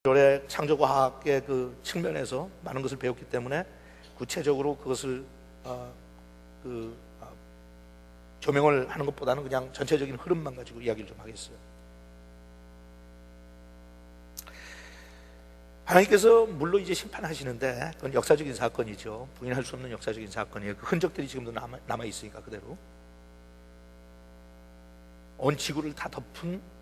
올해 창조과학의 그 측면에서 많은 것을 배웠기 때문에 구체적으로 그것을 조명을 하는 것보다는 그냥 전체적인 흐름만 가지고 이야기를 좀 하겠어요. 하나님께서 물론 이제 심판하시는데 그건 역사적인 사건이죠. 부인할 수 없는 역사적인 사건이에요. 그 흔적들이 지금도 남아 있으니까 그대로 온 지구를 다 덮은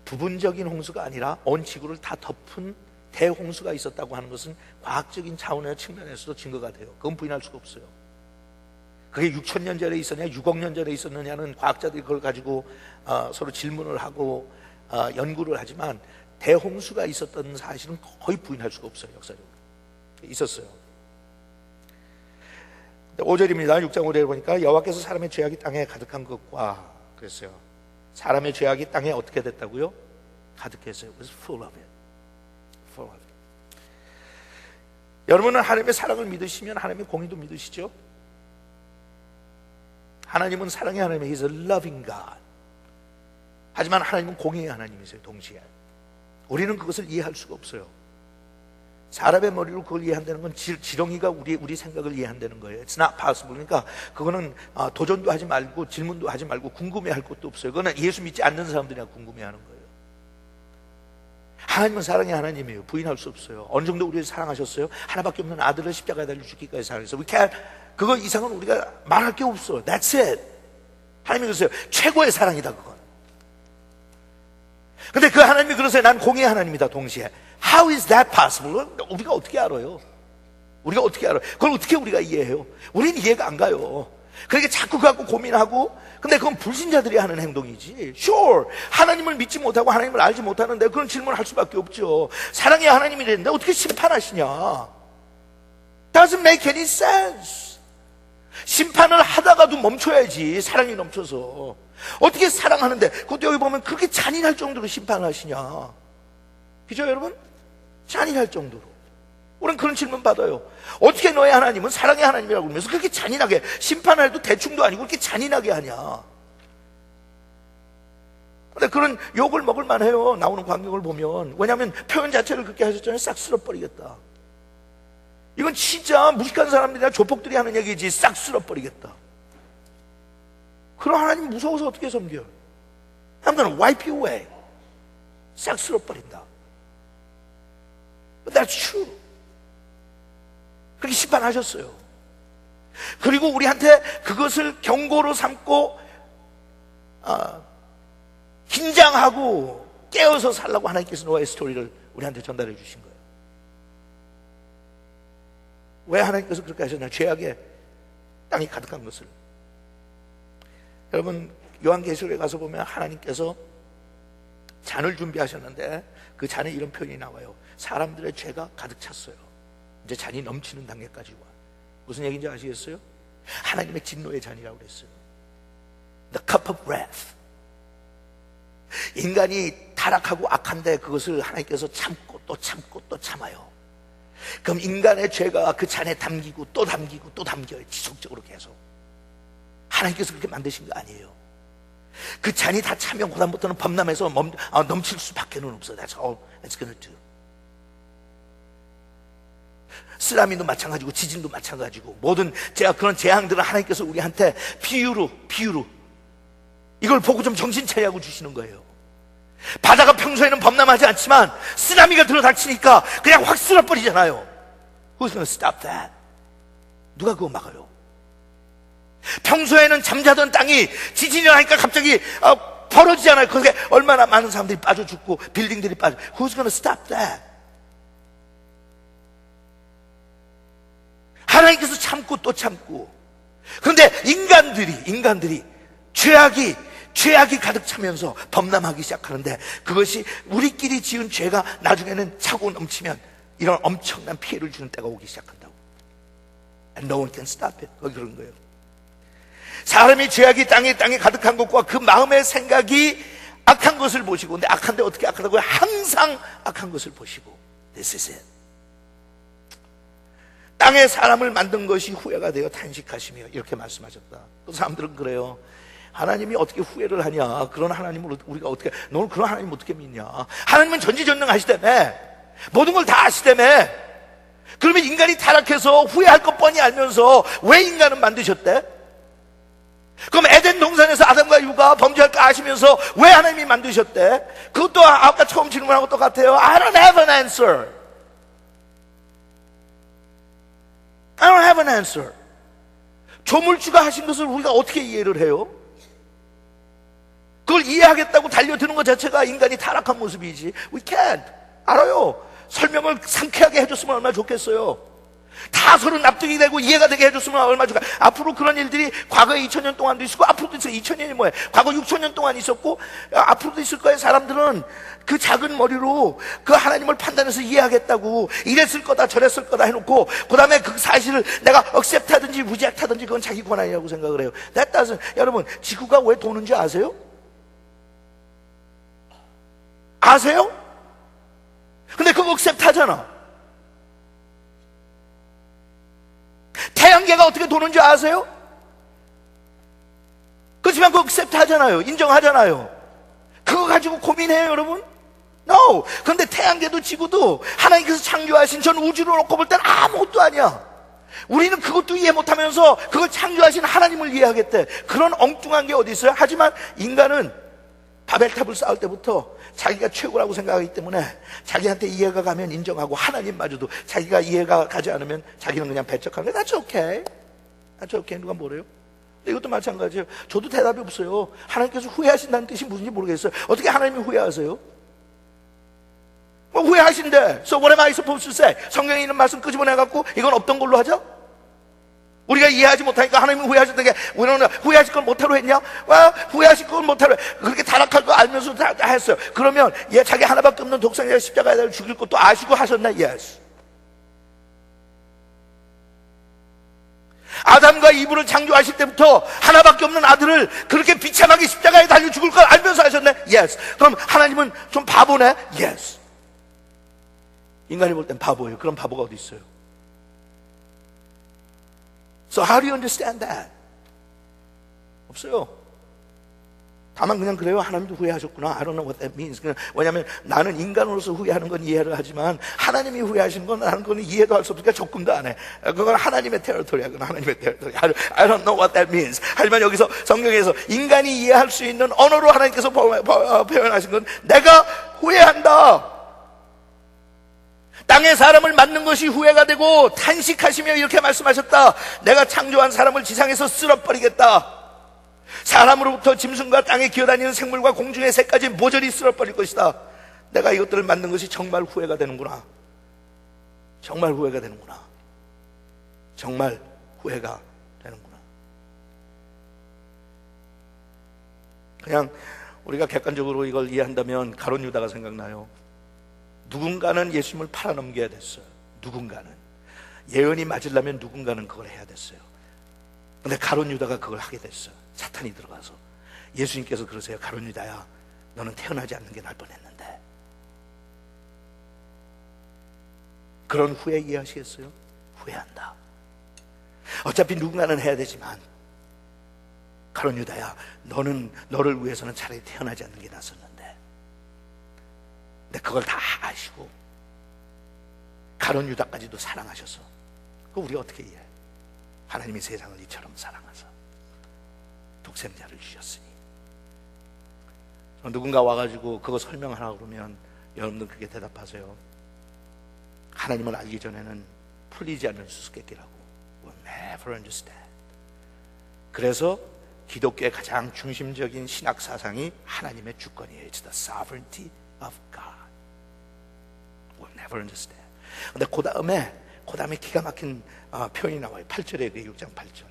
부분적인 홍수가 아니라 온 지구를 다 덮은 대홍수가 있었다고 하는 것은 과학적인 차원의 측면에서도 증거가 돼요. 그건 부인할 수가 없어요. 그게 6,000년 전에 있었냐 6억 년 전에 있었느냐는 과학자들이 그걸 가지고 서로 질문을 하고 연구를 하지만 대홍수가 있었던 사실은 거의 부인할 수가 없어요. 역사적으로 있었어요. 5절입니다 6장 5절에 보니까 여호와께서 사람의 죄악이 땅에 가득한 것과 그랬어요. 사람의 죄악이 땅에 어떻게 됐다고요? 가득했어요. It was full of it. Full of it. 여러분은 하나님의 사랑을 믿으시면 하나님의 공의도 믿으시죠? 하나님은 사랑의 하나님이에요. He's a loving God. 하지만 하나님은 공의의 하나님이세요. 동시에 우리는 그것을 이해할 수가 없어요. 사람의 머리로 그걸 이해한다는 건 지렁이가 우리 생각을 이해한다는 거예요. It's not possible. 그러니까 그거는 도전도 하지 말고 질문도 하지 말고 궁금해할 것도 없어요. 그거는 예수 믿지 않는 사람들이나 궁금해하는 거예요. 하나님은 사랑의 하나님이에요. 부인할 수 없어요. 어느 정도 우리를 사랑하셨어요? 하나밖에 없는 아들을 십자가에 달려 죽기까지 사랑했어요. 그거 이상은 우리가 말할 게 없어. That's it. 하나님이 그러세요. 최고의 사랑이다 그건. 근데 그 하나님이 그러세요. 난 공의의 하나님이다 동시에. How is that possible? 우리가 어떻게 알아요? 우리가 어떻게 알아요? 그걸 어떻게 우리가 이해해요? 우리는 이해가 안 가요. 그러니까 자꾸 갖고 고민하고, 근데 그건 불신자들이 하는 행동이지. Sure, 하나님을 믿지 못하고 하나님을 알지 못하는데 그런 질문을 할 수밖에 없죠. 사랑의 하나님이 되는데 어떻게 심판하시냐? Doesn't make any sense. 심판을 하다가도 멈춰야지. 사랑이 넘쳐서 어떻게 사랑하는데 그것도 여기 보면 그렇게 잔인할 정도로 심판을 하시냐? 그죠 여러분? 잔인할 정도로. 우리는 그런 질문 받아요. 어떻게 너의 하나님은 사랑의 하나님이라고 그러면서 그렇게 잔인하게, 심판을 해도 대충도 아니고 그렇게 잔인하게 하냐? 근데 그런 욕을 먹을 만해요. 나오는 광경을 보면. 왜냐하면 표현 자체를 그렇게 하셨잖아요. 싹 쓸어버리겠다. 이건 진짜 무식한 사람들이나 조폭들이 하는 얘기지. 싹 쓸어버리겠다. 그런 하나님 무서워서 어떻게 섬겨요? I'm gonna wipe you away. 싹 쓸어버린다. But that's true. 그렇게 심판하셨어요. 그리고 우리한테 그것을 경고로 삼고 긴장하고 깨어서 살라고 하나님께서 노아의 스토리를 우리한테 전달해 주신 거예요. 왜 하나님께서 그렇게 하셨냐? 죄악에 땅이 가득한 것을. 여러분 요한계시록에 가서 보면 하나님께서 잔을 준비하셨는데 그 잔에 이런 표현이 나와요. 사람들의 죄가 가득 찼어요. 이제 잔이 넘치는 단계까지 와. 무슨 얘기인지 아시겠어요? 하나님의 진노의 잔이라고 그랬어요. The cup of wrath. 인간이 타락하고 악한데 그것을 하나님께서 참고 또 참고 또 참아요. 그럼 인간의 죄가 그 잔에 담기고 또 담기고 또 담겨요. 지속적으로 계속. 하나님께서 그렇게 만드신 거 아니에요. 그 잔이 다 차면 그다음부터는 범람해서 넘칠 수밖에 없어요. That's all it's gonna do. 쓰나미도 마찬가지고 지진도 마찬가지고 모든 그런 재앙들은 하나님께서 우리한테 비유로 이걸 보고 좀 정신 차리라고 주시는 거예요. 바다가 평소에는 범람하지 않지만 쓰나미가 들어닥치니까 그냥 확 쓸어버리잖아요. Who's gonna stop that? 누가 그거 막아요? 평소에는 잠자던 땅이 지진이 나니까 갑자기 벌어지잖아요. 거기에 얼마나 많은 사람들이 빠져 죽고 빌딩들이 빠져. Who's gonna stop that? 하나님께서 참고 또 참고. 그런데 인간들이 죄악이 가득 차면서 범람하기 시작하는데 그것이 우리끼리 지은 죄가 나중에는 차고 넘치면 이런 엄청난 피해를 주는 때가 오기 시작한다고. And no one can stop it. 거기 그런 거예요. 사람이 죄악이 땅에 가득한 것과 그 마음의 생각이 악한 것을 보시고, 근데 악한데 어떻게 악하다고요? 항상 악한 것을 보시고. This is it. 땅에 사람을 만든 것이 후회가 되어 탄식하시며 이렇게 말씀하셨다. 또 사람들은 그래요. 하나님이 어떻게 후회를 하냐? 그런 하나님을 우리가 어떻게, 너는 그런 하나님 어떻게 믿냐? 하나님은 전지전능하시다며. 모든 걸 다 아시다며. 그러면 인간이 타락해서 후회할 것 뻔히 알면서 왜 인간은 만드셨대? 그럼 에덴 동산에서 아담과 이브가 범죄할 거 아시면서 왜 하나님이 만드셨대? 그것도 아까 처음 질문하고 똑같아요. I don't have an answer. I don't have an answer. 조물주가 하신 것을 우리가 어떻게 이해를 해요? 그걸 이해하겠다고 달려드는 것 자체가 인간이 타락한 모습이지. We can't. 알아요. 설명을 상쾌하게 해줬으면 얼마나 좋겠어요. 다 서로 납득이 되고 이해가 되게 해줬으면 얼마나 좋겠어요. 앞으로 그런 일들이 과거에 2000년 동안도 있었고 앞으로도 있어요. 2000년이 뭐예요? 과거 6000년 동안 있었고 앞으로도 있을 거예요. 사람들은 그 작은 머리로 그 하나님을 판단해서 이해하겠다고 이랬을 거다 저랬을 거다 해놓고 그 다음에 그 사실을 내가 accept하든지 reject하든지 그건 자기 권한이라고 생각을 해요. That doesn't. 여러분, 지구가 왜 도는지 아세요? 아세요? 근데 그거 accept하잖아. 태양계가 어떻게 도는지 아세요? 그렇지만 그거 accept하잖아요. 인정하잖아요. 그거 가지고 고민해요, 여러분? No. 그런데 태양계도 지구도 하나님께서 창조하신 전 우주를 놓고 볼 땐 아무것도 아니야. 우리는 그것도 이해 못하면서 그걸 창조하신 하나님을 이해하겠대. 그런 엉뚱한 게 어디 있어요? 하지만 인간은 바벨탑을 쌓을 때부터 자기가 최고라고 생각하기 때문에 자기한테 이해가 가면 인정하고 하나님마저도 자기가 이해가 가지 않으면 자기는 그냥 배척하는 거예요. That's okay. That's okay. 누가 뭐래요? 이것도 마찬가지예요. 저도 대답이 없어요. 하나님께서 후회하신다는 뜻이 무슨지 모르겠어요. 어떻게 하나님이 후회하세요? 뭐 후회하신대. So what am I supposed to say? 성경에 있는 말씀 끄집어내갖고 이건 없던 걸로 하자? 우리가 이해하지 못하니까 하나님이 후회하셨다게 우리는 후회하실 걸 못하러 했냐? 후회하실 걸 못하러 그렇게 타락할 거 알면서 다 했어요. 그러면 얘 자기 하나밖에 없는 독생자 십자가에 달려 죽일 것도 아시고 하셨나? Yes. 아담과 이브를 창조하실 때부터 하나밖에 없는 아들을 그렇게 비참하게 십자가에 달려 죽을 걸 알면서 하셨네? Yes. 그럼 하나님은 좀 바보네? Yes. 인간이 볼 땐 바보예요. 그런 바보가 어디 있어요? So how do you understand that? 없어요. 다만 그냥 그래요. 하나님도 후회하셨구나. I don't know what that means. 왜냐하면 나는 인간으로서 후회하는 건 이해를 하지만 하나님이 후회하신 건 나는 그건 이해도 할 수 없으니까 조금도 안 해. 그건 하나님의 테리토리야. 그건 하나님의 테리토리. I don't know what that means. 하지만 여기서 성경에서 인간이 이해할 수 있는 언어로 하나님께서 표현하신 건 내가 후회한다. 땅에 사람을 만든 것이 후회가 되고 탄식하시며 이렇게 말씀하셨다. 내가 창조한 사람을 지상에서 쓸어버리겠다. 사람으로부터 짐승과 땅에 기어다니는 생물과 공중의 새까지 모조리 쓸어버릴 것이다. 내가 이것들을 만든 것이 정말 후회가 되는구나. 정말 후회가 되는구나. 정말 후회가 되는구나. 그냥 우리가 객관적으로 이걸 이해한다면 가룟 유다가 생각나요. 누군가는 예수님을 팔아넘겨야 됐어요. 누군가는 예언이 맞으려면 누군가는 그걸 해야 됐어요. 근데 가룟 유다가 그걸 하게 됐어요. 사탄이 들어가서. 예수님께서 그러세요. 가룟 유다야, 너는 태어나지 않는 게 날 뻔했는데. 그런 후회 이해하시겠어요? 후회한다. 어차피 누군가는 해야 되지만 가룟 유다야, 너를 위해서는 차라리 태어나지 않는 게 낫었는데. 근데 그걸 다 아시고 가룟 유다까지도 사랑하셔서 그거 우리가 어떻게 이해해? 하나님이 세상을 이처럼 사랑하사 독생자를 주셨으니. 누군가 와가지고 그거 설명하라고 그러면 여러분들 그게 대답하세요. 하나님을 알기 전에는 풀리지 않는 수수께끼라고. We'll never understand. 그래서 기독교의 가장 중심적인 신학 사상이 하나님의 주권이에요. It's the sovereignty of God. We'll never understand. 근데 그 다음에 기가 막힌 표현이 나와요. 8절에 그 6장 8절.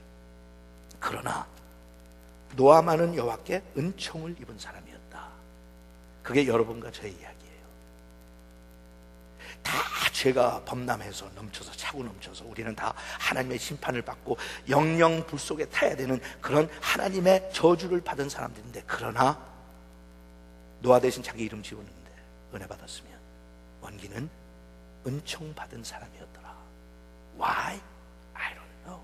그러나 노아만은 여호와께 은총을 입은 사람이었다. 그게 여러분과 저의 이야기예요. 다 죄가 범람해서 넘쳐서 차고 넘쳐서 우리는 다 하나님의 심판을 받고 영영 불 속에 타야 되는 그런 하나님의 저주를 받은 사람들인데, 그러나 노아 대신 자기 이름 지우는데 은혜 받았으면 원기는 은총 받은 사람이었더라. Why? I don't know.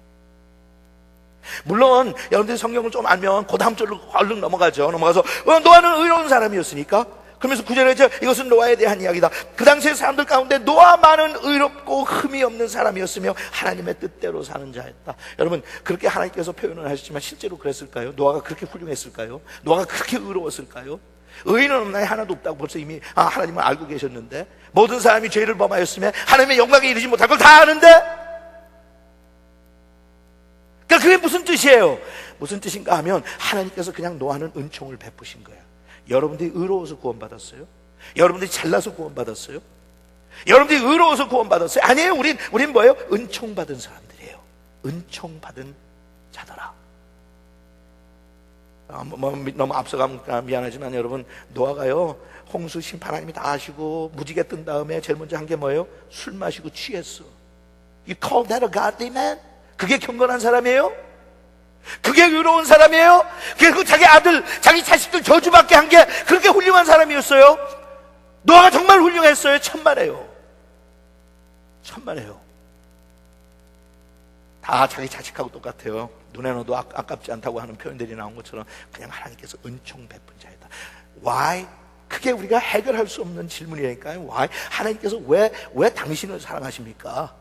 물론 여러분들이 성경을 좀 알면 그 다음 절로 얼른 넘어가서 노아는 의로운 사람이었으니까 그러면서 9절에 이것은 노아에 대한 이야기다. 그 당시의 사람들 가운데 노아만은 의롭고 흠이 없는 사람이었으며 하나님의 뜻대로 사는 자였다. 여러분, 그렇게 하나님께서 표현을 하셨지만 실제로 그랬을까요? 노아가 그렇게 훌륭했을까요? 노아가 그렇게 의로웠을까요? 의인은 없나요? 하나도 없다고 벌써 이미 하나님은 알고 계셨는데, 모든 사람이 죄를 범하였으며 하나님의 영광에 이르지 못할 걸 다 아는데, 그러니까 그게 무슨 뜻이에요? 무슨 뜻인가 하면 하나님께서 그냥 노아는 은총을 베푸신 거예요. 여러분들이 의로워서 구원받았어요? 여러분들이 잘나서 구원받았어요? 여러분들이 의로워서 구원받았어요? 아니에요. 우린 뭐예요? 은총받은 사람들이에요. 은총받은 자더라. 너무 앞서가면 미안하지만 여러분, 노아가요 홍수 심판 하나님이 다 아시고 무지개 뜬 다음에 제일 먼저 한 게 뭐예요? 술 마시고 취했어. You call that a godly man? 그게 경건한 사람이에요? 그게 의로운 사람이에요? 그리고 자기 아들, 자기 자식들 저주받게 한 게 그렇게 훌륭한 사람이었어요? 노아가 정말 훌륭했어요? 천만에요. 천만에요. 다 자기 자식하고 똑같아요. 눈에 넣어도 아깝지 않다고 하는 표현들이 나온 것처럼 그냥 하나님께서 은총 베푼 자이다. Why? 그게 우리가 해결할 수 없는 질문이니까요. Why? 하나님께서 왜 당신을 사랑하십니까?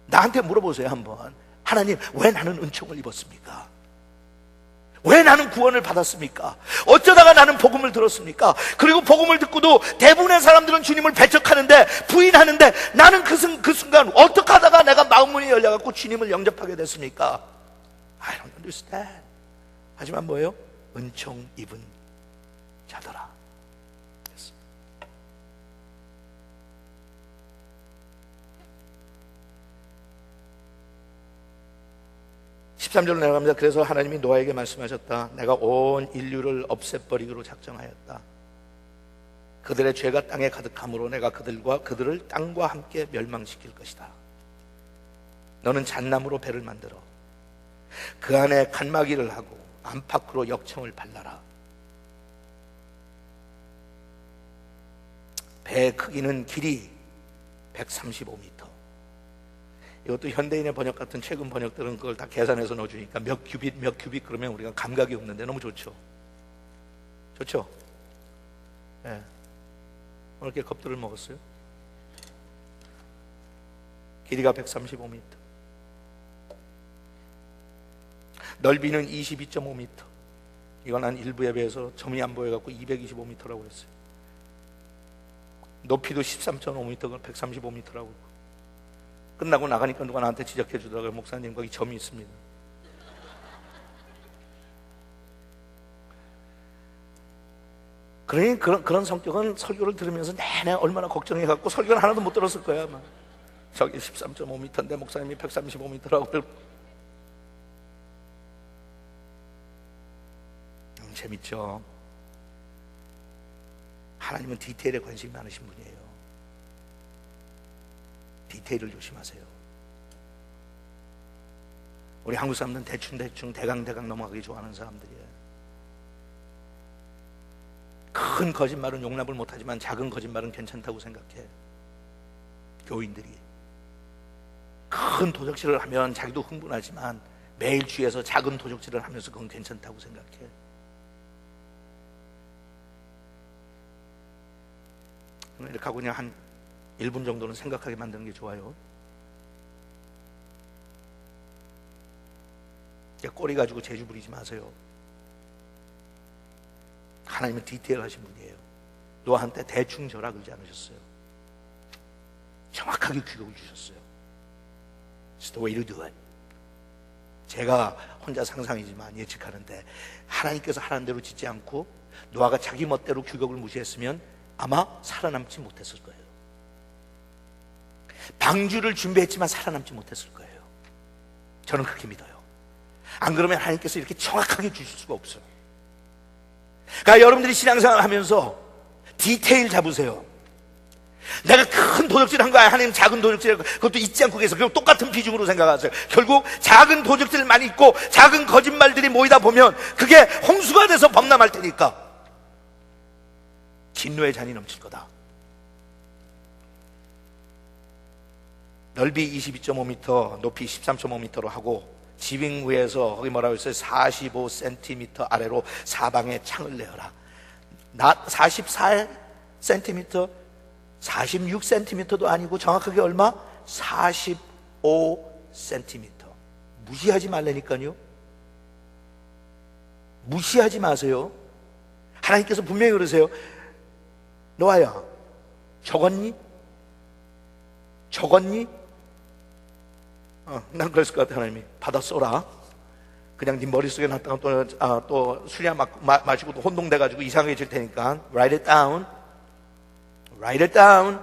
나한테 물어보세요 한번. 하나님, 왜 나는 은총을 입었습니까? 왜 나는 구원을 받았습니까? 어쩌다가 나는 복음을 들었습니까? 그리고 복음을 듣고도 대부분의 사람들은 주님을 배척하는데, 부인하는데, 나는 그 순간 어떻게 하다가 내가 마음문이 열려갖고 주님을 영접하게 됐습니까? I don't understand. 하지만 뭐예요? 은총 입은 자더라. 13절로 내려갑니다. 그래서 하나님이 노아에게 말씀하셨다. 내가 온 인류를 없애버리기로 작정하였다. 그들의 죄가 땅에 가득함으로 내가 그들을 땅과 함께 멸망시킬 것이다. 너는 잣나무로 배를 만들어 그 안에 칸막이를 하고 안팎으로 역청을 발라라. 배의 크기는 길이 135m. 이것도 현대인의 번역 같은 최근 번역들은 그걸 다 계산해서 넣어주니까 몇 큐빅 그러면 우리가 감각이 없는데 너무 좋죠. 좋죠? 예. 네. 오늘 이렇게 겁들을 먹었어요. 길이가 135m, 넓이는 22.5m. 이건 한 일부에 비해서 점이 안 보여갖고 225m라고 했어요. 높이도 13.5m, 그걸 135m라고. 끝나고 나가니까 누가 나한테 지적해 주더라고요. 목사님, 거기 점이 있습니다. 그러니 그런 성격은 설교를 들으면서 내내 얼마나 걱정해갖고 설교는 하나도 못 들었을 거야 아마. 저기 13.5m인데 목사님이 135m라고. 재밌죠? 하나님은 디테일에 관심이 많으신 분이에요. 디테일을 조심하세요. 우리 한국 사람들은 대충 대강 넘어가기 좋아하는 사람들이에요. 큰 거짓말은 용납을 못하지만 작은 거짓말은 괜찮다고 생각해. 교인들이 큰 도적질을 하면 자기도 흥분하지만 매일 주위에서 작은 도적질을 하면서 그건 괜찮다고 생각해. 이렇게 하고 그냥 한 1분 정도는 생각하게 만드는 게 좋아요. 꼬리 가지고 재주 부리지 마세요. 하나님은 디테일하신 분이에요. 노아한테 대충 저라 그러지 않으셨어요. 정확하게 규격을 주셨어요. It's the way to do it. 제가 혼자 상상이지만 예측하는데 하나님께서 하라는 대로 짓지 않고 노아가 자기 멋대로 규격을 무시했으면 아마 살아남지 못했을 거예요. 방주를 준비했지만 살아남지 못했을 거예요. 저는 그렇게 믿어요. 안 그러면 하나님께서 이렇게 정확하게 주실 수가 없어요. 그러니까 여러분들이 신앙생활 하면서 디테일 잡으세요. 내가 큰 도적질 한 거야. 하나님 작은 도적질, 그것도 잊지 않고 계세요. 그리고 똑같은 비중으로 생각하세요. 결국 작은 도적질만 있고 작은 거짓말들이 모이다 보면 그게 홍수가 돼서 범람할 테니까 진노의 잔이 넘칠 거다. 넓이 22.5m, 높이 13.5m로 하고 지붕 위에서 거기 뭐라고 했어요? 45cm 아래로 사방에 창을 내어라. 44cm, 46cm도 아니고 정확하게 얼마? 45cm. 무시하지 말라니까요. 무시하지 마세요. 하나님께서 분명히 그러세요. 노아야, 적었니? 난 그랬을 것 같아. 하나님이 받아 써라. 그냥 네 머릿속에 놨다가 또 술이나 마시고 또 혼동돼가지고 이상해질 테니까 write it down. Write it down.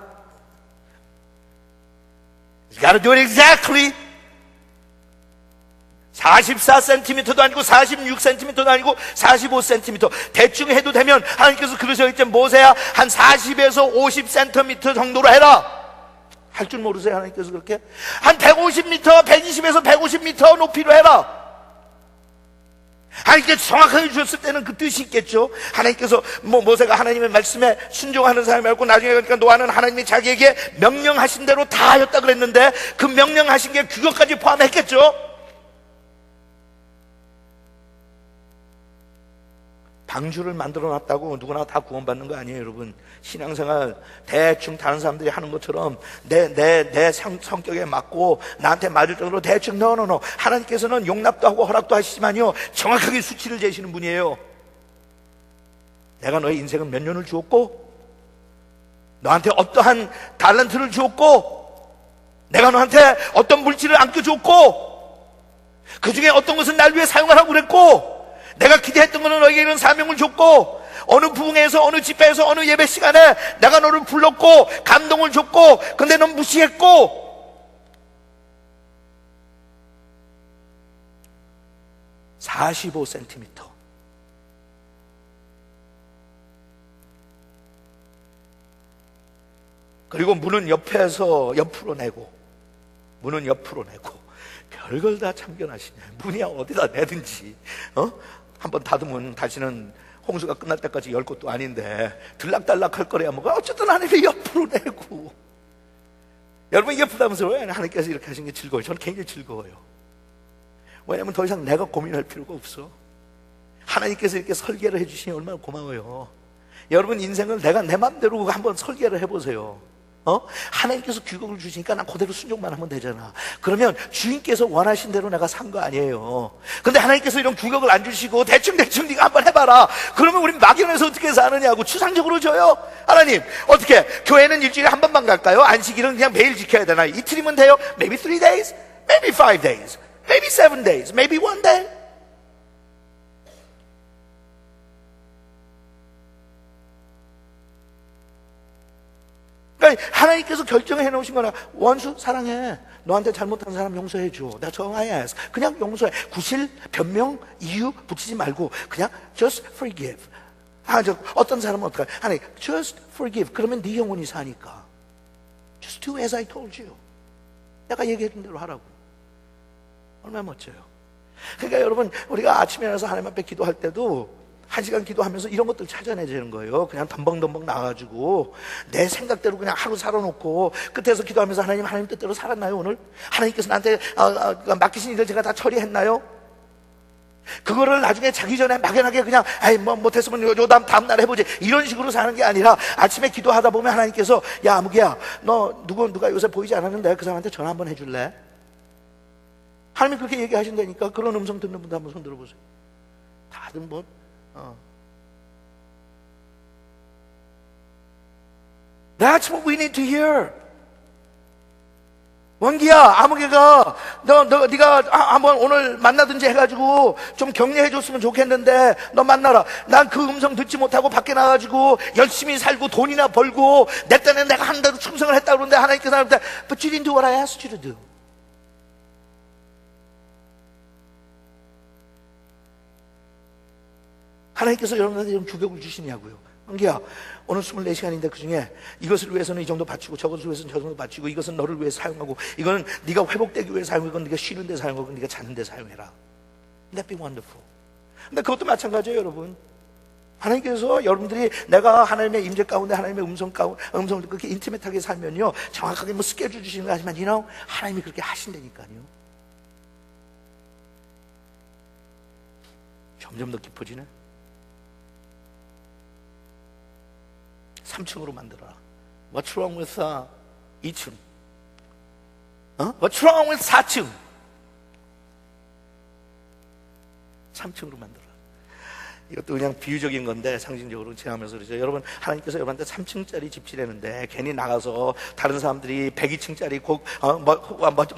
You gotta do it exactly. 44cm도 아니고 46cm도 아니고 45cm 대충 해도 되면 하나님께서 그러셨겠죠. 모세야 한 40에서 50cm 정도로 해라. 할 줄 모르세요? 하나님께서 그렇게 한 150m, 120에서 150m 높이로 해라. 하나님께서 정확하게 주셨을 때는 그 뜻이 있겠죠. 하나님께서 모세가 하나님의 말씀에 순종하는 사람이었고, 나중에 그러니까 노아는 하나님이 자기에게 명령하신 대로 다 하였다 그랬는데 그 명령하신 게 그것까지 포함했겠죠. 방주를 만들어 놨다고 누구나 다 구원받는 거 아니에요, 여러분. 신앙생활 대충 다른 사람들이 하는 것처럼 내 성격에 맞고 나한테 맞을 정도로 대충 no. 하나님께서는 용납도 하고 허락도 하시지만요, 정확하게 수치를 재시는 분이에요. 내가 너의 인생은 몇 년을 주었고, 너한테 어떠한 달란트를 주었고, 내가 너한테 어떤 물질을 안겨줬고, 그 중에 어떤 것은 날 위해 사용하라고 그랬고, 내가 기대했던 것은 너에게 이런 사명을 줬고, 어느 부흥회에서 어느 집회에서 어느 예배 시간에 내가 너를 불렀고 감동을 줬고, 근데 넌 무시했고. 45cm. 그리고 문은 옆으로 내고 별걸 다 참견하시네. 문이야 어디다 내든지 한번 닫으면 다시는 홍수가 끝날 때까지 열 것도 아닌데 들락달락 할 거래야 뭐가. 어쨌든 하나님이 옆으로 내고. 여러분 이게 부담스러워요? 하나님께서 이렇게 하신 게 즐거워요. 저는 굉장히 즐거워요. 왜냐하면 더 이상 내가 고민할 필요가 없어. 하나님께서 이렇게 설계를 해주시니 얼마나 고마워요. 여러분 인생을 내가 내 맘대로 한번 설계를 해보세요. 하나님께서 규격을 주시니까 난 그대로 순종만 하면 되잖아. 그러면 주인께서 원하신 대로 내가 산 거 아니에요. 근데 하나님께서 이런 규격을 안 주시고 대충 네가 한번 해봐라. 그러면 우린 막연해서 어떻게 사느냐고 추상적으로 줘요. 하나님 어떻게 교회는 일주일에 한 번만 갈까요? 안식일은 그냥 매일 지켜야 되나? 이틀이면 돼요? Maybe 3 days, maybe 5 days, maybe 7 days, maybe 1 day. 그러니까 하나님께서 결정해 놓으신 거나, 원수 사랑해, 너한테 잘못한 사람 용서해 줘, 내가 정하야, 그냥 용서해. 구실, 변명, 이유 붙이지 말고 그냥 just forgive. 어떤 사람은 어떡해? 하나님 just forgive. 그러면 네 영혼이 사니까 just do as I told you. 내가 얘기했던 대로 하라고. 얼마나 멋져요. 그러니까 여러분 우리가 아침에 일어나서 하나님 앞에 기도할 때도 1시간 기도하면서 이런 것들 찾아내자는 거예요. 그냥 덤벙덤벙 나가지고 내 생각대로 그냥 하루 살아놓고 끝에서 기도하면서 하나님 뜻대로 살았나요 오늘? 하나님께서 나한테 맡기신 일을 제가 다 처리했나요? 그거를 나중에 자기 전에 막연하게 그냥 못했으면 요 다음 날 해보지, 이런 식으로 사는 게 아니라 아침에 기도하다 보면 하나님께서 야 아무개야, 너 누가 요새 보이지 않았는데 그 사람한테 전화 한번 해줄래? 하나님이 그렇게 얘기하신다니까. 그런 음성 듣는 분들 한번 손 들어보세요. 다들 That's what we need to hear. 원기야, 아무개가 네가 한번 오늘 만나든지 해가지고 좀 격려해 줬으면 좋겠는데 너 만나라. 난 그 음성 듣지 못하고 밖에 나가지고 열심히 살고 돈이나 벌고 내 딴에 내가 한 대로 충성을 했다 그러는데 하나님께서 나한테 But you didn't do what I asked you to do. 하나님께서 여러분한테 이런 규격을 주시냐고요. 은기야, 오늘 24시간인데 그 중에 이것을 위해서는 이 정도 바치고 저것을 위해서는 저 정도 바치고, 이것은 너를 위해 사용하고, 이거는 네가 회복되기 위해 사용하고, 이건 네가 쉬는 데 사용하고, 네가 자는 데 사용해라. That'd be wonderful. 근데 그것도 마찬가지예요, 여러분. 하나님께서 여러분들이 내가 하나님의 임재 가운데 하나님의 음성을 그렇게 인티메트하게 살면요, 정확하게 스케줄 주시는 거 하지만 하나님이 그렇게 하신다니까요. 점점 더 깊어지네. 3층으로 만들어라. What's wrong with 2층? What's wrong with 4층? 3층으로 만들어라. 이것도 그냥 비유적인 건데 상징적으로 지나면서 그러죠. 여러분, 하나님께서 여러분한테 3층짜리 집 지내는데 괜히 나가서 다른 사람들이 102층짜리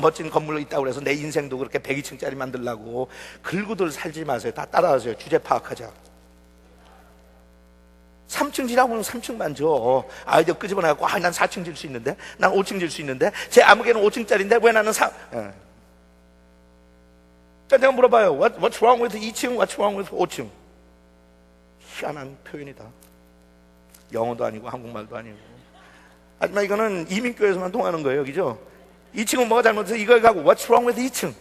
멋진 건물로 있다고 그래서 내 인생도 그렇게 102층짜리 만들라고 글구들 살지 마세요. 다 따라하세요. 주제 파악하자. 3층 지나보면 3층만 줘. 아이디어 끄집어내갖고 난 4층 질 수 있는데, 난 5층 질 수 있는데, 제 아무개는 5층짜리인데 왜 나는 그러니까 내가 물어봐요. What's wrong with 2층? What's wrong with 5층? 희한한 표현이다. 영어도 아니고 한국말도 아니고. 하지만 이거는 이민교회에서만 통하는 거예요. 그죠? 2층은 뭐가 잘못해서 이걸 가고 What's wrong with 2층?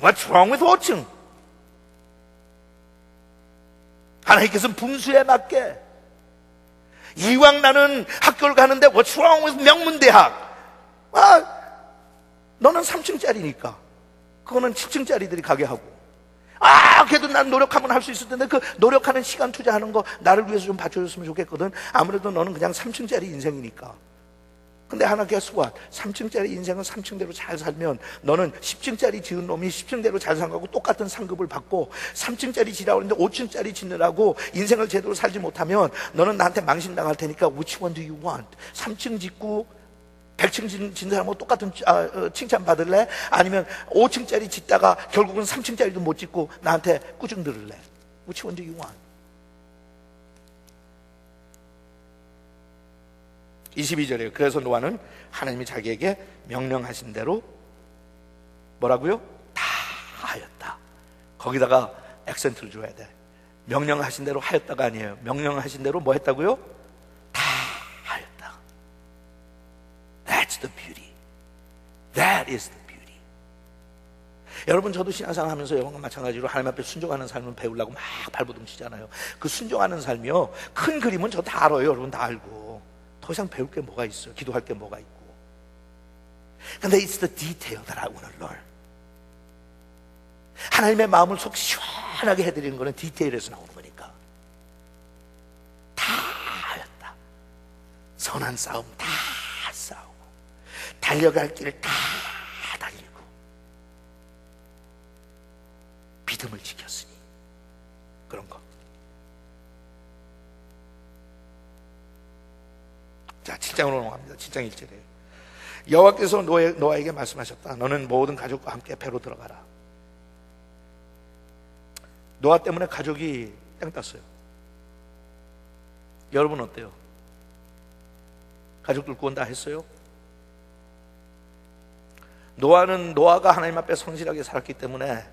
What's wrong with 5층? 하나님께서는 분수에 맞게 이왕 나는 학교를 가는데 What's wrong with 명문대학? 너는 3층짜리니까 그거는 7층짜리들이 가게 하고, 그래도 난 노력하면 할 수 있을 텐데 그 노력하는 시간 투자하는 거 나를 위해서 좀 받쳐줬으면 좋겠거든. 아무래도 너는 그냥 3층짜리 인생이니까. 근데 하나 guess what? 3층짜리 인생은 3층대로 잘 살면 너는 10층짜리 지은 놈이 10층대로 잘 산 거하고 똑같은 상급을 받고, 3층짜리 지라고 했는데 5층짜리 짓느라고 인생을 제대로 살지 못하면 너는 나한테 망신당할 테니까 which one do you want? 3층 짓고 100층 짓는 사람하고 똑같은 칭찬 받을래? 아니면 5층짜리 짓다가 결국은 3층짜리도 못 짓고 나한테 꾸중 들을래? Which one do you want? 22절이에요. 그래서 노아는 하나님이 자기에게 명령하신 대로 뭐라고요? 다 하였다. 거기다가 액센트를 줘야 돼. 명령하신 대로 하였다가 아니에요. 명령하신 대로 뭐 했다고요? 다 하였다. That's the beauty. That is the beauty. 여러분, 저도 신앙생활 하면서 여러분과 마찬가지로 하나님 앞에 순종하는 삶을 배우려고 막 발버둥 치잖아요. 그 순종하는 삶이요, 큰 그림은 저 다 알아요. 여러분 다 알고. 더 이상 배울 게 뭐가 있어요? 기도할 게 뭐가 있고. 근데 it's the detail that I want to learn. 하나님의 마음을 속 시원하게 해드리는 거는 디테일에서 나오는 거니까. 다 하였다. 선한 싸움 다 싸우고, 달려갈 길을 다 달리고, 믿음을 지켰으니. 그런 거. 자, 7장으로 넘어갑니다. 7장 1절이에요. 여호와께서 노아에게 말씀하셨다. 너는 모든 가족과 함께 배로 들어가라. 노아 때문에 가족이 땡 땄어요. 여러분 어때요? 가족들 구원 다 했어요? 노아가 하나님 앞에 성실하게 살았기 때문에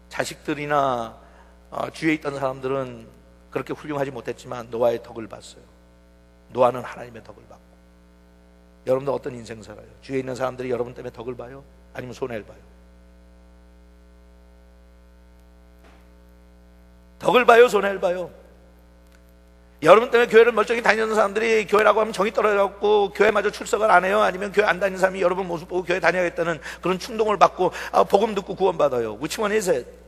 자식들이나 주위에 있던 사람들은 그렇게 훌륭하지 못했지만 노아의 덕을 봤어요. 노아는 하나님의 덕을 받고. 여러분도 어떤 인생 살아요? 주위에 있는 사람들이 여러분 때문에 덕을 봐요? 아니면 손해를 봐요? 덕을 봐요? 손해를 봐요? 여러분 때문에 교회를 멀쩡히 다니는 사람들이 교회라고 하면 정이 떨어져갖고 교회마저 출석을 안 해요? 아니면 교회 안 다니는 사람이 여러분 모습 보고 교회 다녀야겠다는 그런 충동을 받고 복음 듣고 구원받아요? Which one is it?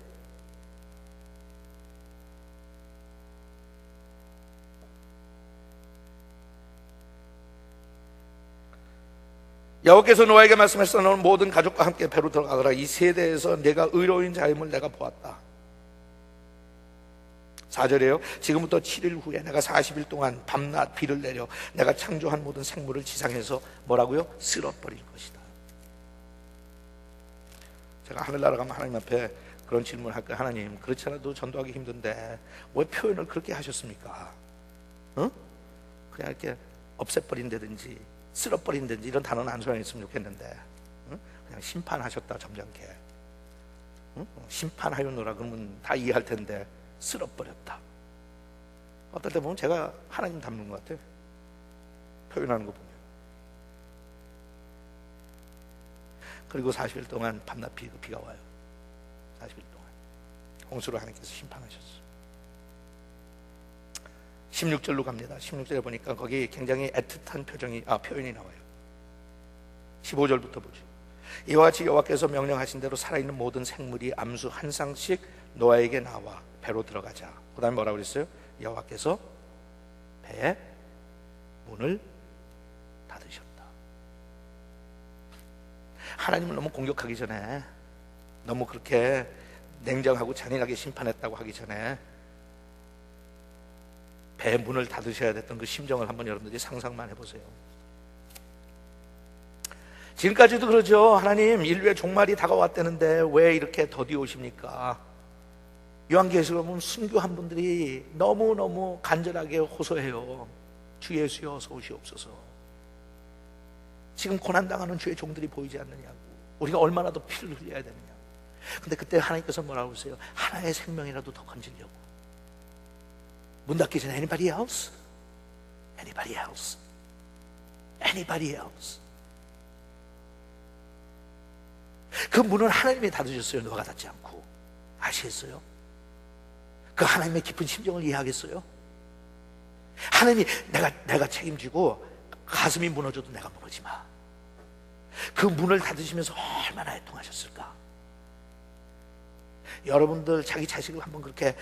여호와께서 노아에게 말씀하셨다. 너는 모든 가족과 함께 배로 들어가거라. 이 세대에서 내가 의로운 자임을 내가 보았다. 4절이에요. 지금부터 7일 후에 내가 40일 동안 밤낮 비를 내려 내가 창조한 모든 생물을 지상에서 뭐라고요? 쓸어버릴 것이다. 제가 하늘나라 가면 하나님 앞에 그런 질문을 할 거예요. 하나님, 그렇지 않아도 전도하기 힘든데 왜 표현을 그렇게 하셨습니까? 그냥 이렇게 없애버린다든지 쓸어버린다든지 이런 단어는 안 사용했으면 좋겠는데 그냥 심판하셨다 점잖게. 심판하였노라 그러면 다 이해할 텐데 쓸어버렸다. 어떨 때 보면 제가 하나님 닮는 것 같아요. 표현하는 거 보면. 그리고 40일 동안 밤낮 비가 와요. 40일 동안 홍수로 하나님께서 심판하셨어요. 16절로 갑니다. 16절에 보니까 거기 굉장히 애틋한 표현이 나와요. 15절부터 보죠. 이와 같이 여호와께서 명령하신 대로 살아있는 모든 생물이 암수 한 쌍씩 노아에게 나와 배로 들어가자. 그 다음에 뭐라고 그랬어요? 여호와께서 배에 문을 닫으셨다. 하나님을 너무 공격하기 전에, 너무 그렇게 냉정하고 잔인하게 심판했다고 하기 전에 배 문을 닫으셔야 됐던 그 심정을 한번 여러분들이 상상만 해보세요. 지금까지도 그러죠. 하나님, 인류의 종말이 다가왔다는데 왜 이렇게 더디 오십니까? 요한계시록에 보면 순교한 분들이 너무너무 간절하게 호소해요. 주 예수여 어서 오시옵소서. 지금 고난당하는 주의 종들이 보이지 않느냐고. 우리가 얼마나 더 피를 흘려야 되느냐. 근데 그때 하나님께서 뭐라고 하세요? 하나의 생명이라도 더 건지려고. 문 닫기 전에 anybody else? Anybody else? Anybody else? 그 문을 하나님이 닫으셨어요. 너가 닫지 않고. 아시겠어요? 그 하나님의 깊은 심정을 이해하겠어요? 하나님이 내가 책임지고 가슴이 무너져도 내가 무너지 마. 그 문을 닫으시면서 얼마나 애통하셨을까? 여러분들 자기 자식을 한번 그렇게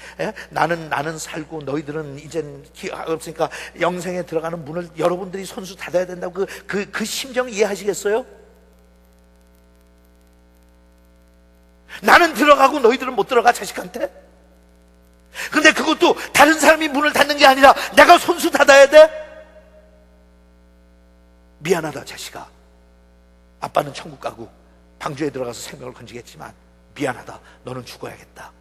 나는 살고 너희들은 이젠 기회가 없으니까 영생에 들어가는 문을 여러분들이 손수 닫아야 된다고 그 심정 이해하시겠어요? 나는 들어가고 너희들은 못 들어가, 자식한테? 근데 그것도 다른 사람이 문을 닫는 게 아니라 내가 손수 닫아야 돼? 미안하다 자식아, 아빠는 천국 가고 방주에 들어가서 생명을 건지겠지만 미안하다, 너는 죽어야겠다.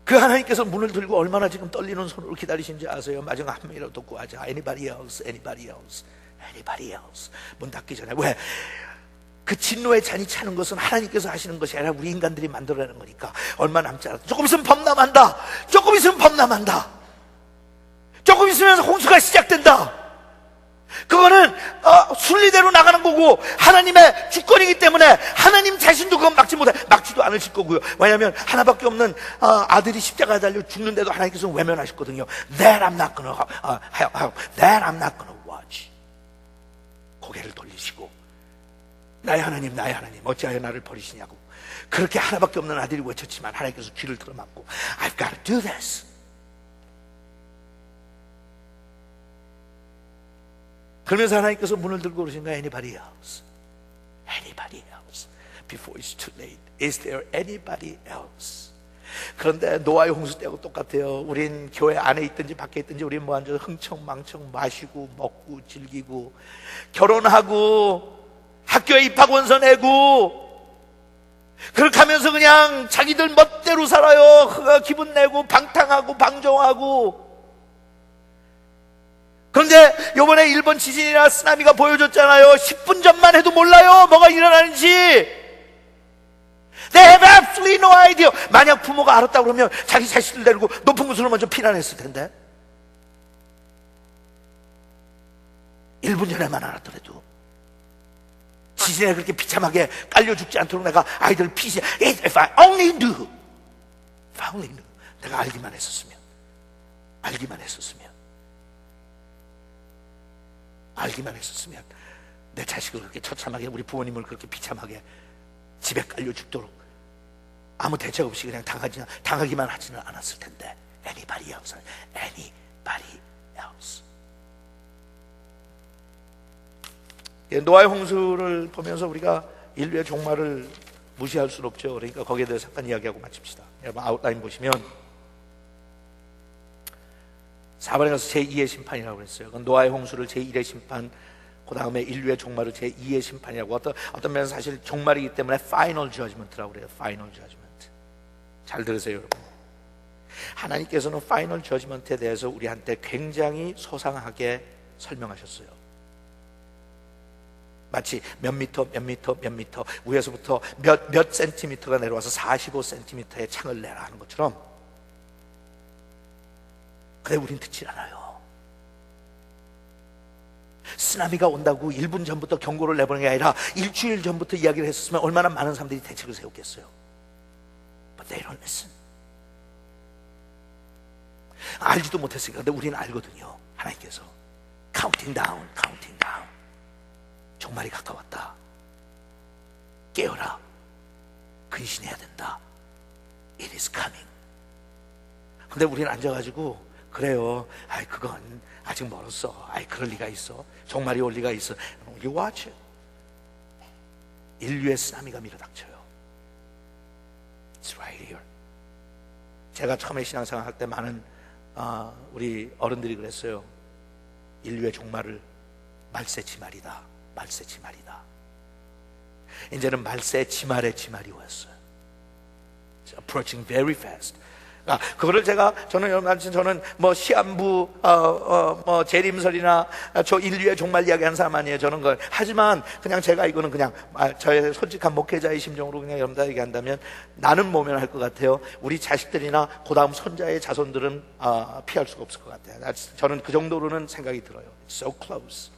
그 하나님께서 문을 들고 얼마나 지금 떨리는 손으로 기다리신지 아세요? 마지막 한 명이라도 더 구하자. Anybody else? Anybody else? Anybody else? 문 닫기 전에. 왜? 그 진노의 잔이 차는 것은 하나님께서 하시는 것이 아니라 우리 인간들이 만들어내는 거니까. 얼마 남지 않았다. 조금 있으면 범람한다. 조금 있으면 범람한다. 조금 있으면 홍수가 시작된다. 그거는 순리대로 나가는 거고 하나님의 주권이기 때문에 하나님 자신도 그건 막지도 않으실 거고요. 왜냐하면 하나밖에 없는 아들이 십자가에 달려 죽는데도 하나님께서 외면하셨거든요. That I'm not gonna help. That I'm not gonna watch. 고개를 돌리시고 나의 하나님 어찌하여 나를 버리시냐고 그렇게 하나밖에 없는 아들이 외쳤지만 하나님께서 귀를 들어막고 I've got to do this. 그러면서 하나님께서 문을 들고 그러신 거야. Anybody else? Anybody else? Before it's too late. Is there anybody else? 그런데 노아의 홍수 때하고 똑같아요. 우린 교회 안에 있든지 밖에 있든지 우린 뭐 앉아서 흥청망청 마시고 먹고 즐기고 결혼하고 학교에 입학원서 내고 그렇게 하면서 그냥 자기들 멋대로 살아요. 기분 내고 방탕하고 방종하고. 그런데 이번에 일본 지진이나 쓰나미가 보여줬잖아요. 10분 전만 해도 몰라요, 뭐가 일어나는지. They have absolutely no idea. 만약 부모가 알았다고 그러면 자기 자식들 데리고 높은 곳으로 먼저 피난했을 텐데. 1분 전에만 알았더라도 지진에 그렇게 비참하게 깔려 죽지 않도록 내가 아이들을 피시. If I only knew. If I only knew. 내가 알기만 했었으면. 알기만 했었으면 내 자식을 그렇게 처참하게, 우리 부모님을 그렇게 비참하게 집에 깔려 죽도록 아무 대책 없이 그냥 당하기만 하지는 않았을 텐데. Anybody else? Anybody else? 노아의 홍수를 보면서 우리가 인류의 종말을 무시할 수는 없죠. 그러니까 거기에 대해서 잠깐 이야기하고 마칩시다. 여러분 아웃라인 보시면 4번에 가서 제2의 심판이라고 그랬어요. 그건 노아의 홍수를 제1의 심판, 그 다음에 인류의 종말을 제2의 심판이라고. 어떤 면에서 사실 종말이기 때문에 Final Judgment라고 그래요. Final Judgment. 잘 들으세요, 여러분. 하나님께서는 Final Judgment에 대해서 우리한테 굉장히 소상하게 설명하셨어요. 마치 몇 미터 위에서부터 몇 센티미터가 내려와서 45cm의 창을 내라 하는 것처럼. 근데 우린 듣질 않아요. 쓰나미가 온다고 1분 전부터 경고를 내보는 게 아니라 일주일 전부터 이야기를 했었으면 얼마나 많은 사람들이 대책을 세웠겠어요. But they don't listen. 알지도 못했으니까. 근데 우리는 알거든요. 하나님께서 counting down. 종말이 가까웠다. 깨어라. 근신해야 된다. It is coming. 근데 우리는 앉아가지고 그래요. 아이 그건 아직 멀었어. 아이 그럴 리가 있어. 종말이 올 리가 있어. You watch it. 인류의 쓰나미가 밀어닥쳐요. It's right here. 제가 처음에 신앙생활 할 때 많은 우리 어른들이 그랬어요. 인류의 종말을 말세지말이다. 말세지말이다. 이제는 말세지말의 지말이 왔어요. It's approaching very fast. 그거를 저는 뭐 시한부 뭐 재림설이나 저 인류의 종말 이야기하는 사람 아니에요. 저는 그걸 하지만 그냥 제가 이거는 그냥 저의 솔직한 목회자의 심정으로 그냥 여러분들 얘기한다면 나는 모면할 것 같아요. 우리 자식들이나 그 다음 손자의 자손들은 피할 수가 없을 것 같아요. 저는 그 정도로는 생각이 들어요. It's so close.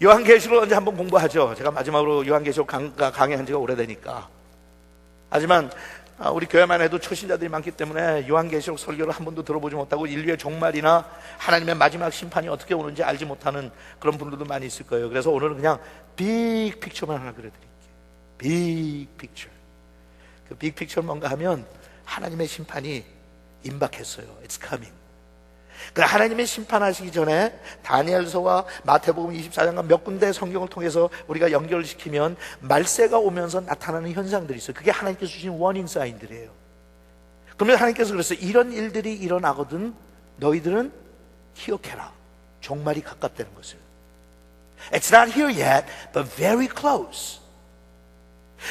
요한계시록 언제 한번 공부하죠. 제가 마지막으로 요한계시록 강의한 지가 오래되니까. 하지만 우리 교회만 해도 초신자들이 많기 때문에 요한계시록 설교를 한 번도 들어보지 못하고 인류의 종말이나 하나님의 마지막 심판이 어떻게 오는지 알지 못하는 그런 분들도 많이 있을 거예요. 그래서 오늘은 그냥 빅 픽처만 하나 그려드릴게요. 빅 픽처. 그 빅 픽처는 뭔가 하면 하나님의 심판이 임박했어요. It's coming. 하나님의 심판하시기 전에 다니엘서와 마태복음 24장과 몇 군데 성경을 통해서 우리가 연결시키면 말세가 오면서 나타나는 현상들이 있어요. 그게 하나님께서 주신 워닝 사인들이에요. 그러면 하나님께서 그랬어요. 이런 일들이 일어나거든 너희들은 기억해라. 종말이 가깝다는 것을. It's not here yet, but very close.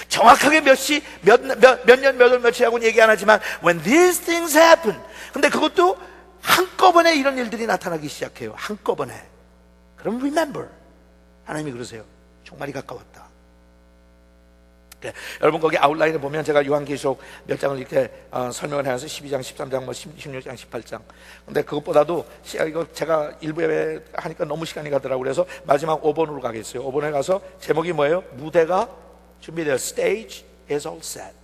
정확하게 몇 시, 몇 년, 몇 월, 며칠하고는 얘기 안 하지만 when these things happen. 근데 그것도 한꺼번에 이런 일들이 나타나기 시작해요. 한꺼번에. 그럼 remember. 하나님이 그러세요. 종말이 가까웠다. 네, 여러분 거기 아웃라인에 보면 제가 요한계시록 몇 장을 이렇게 설명을 해서 12장, 13장, 뭐 16장, 18장. 근데 그것보다도 이거 제가 일부에 하니까 너무 시간이 가더라고요. 그래서 마지막 5번으로 가겠어요. 5번에 가서 제목이 뭐예요? 무대가 준비되어. Stage is all set.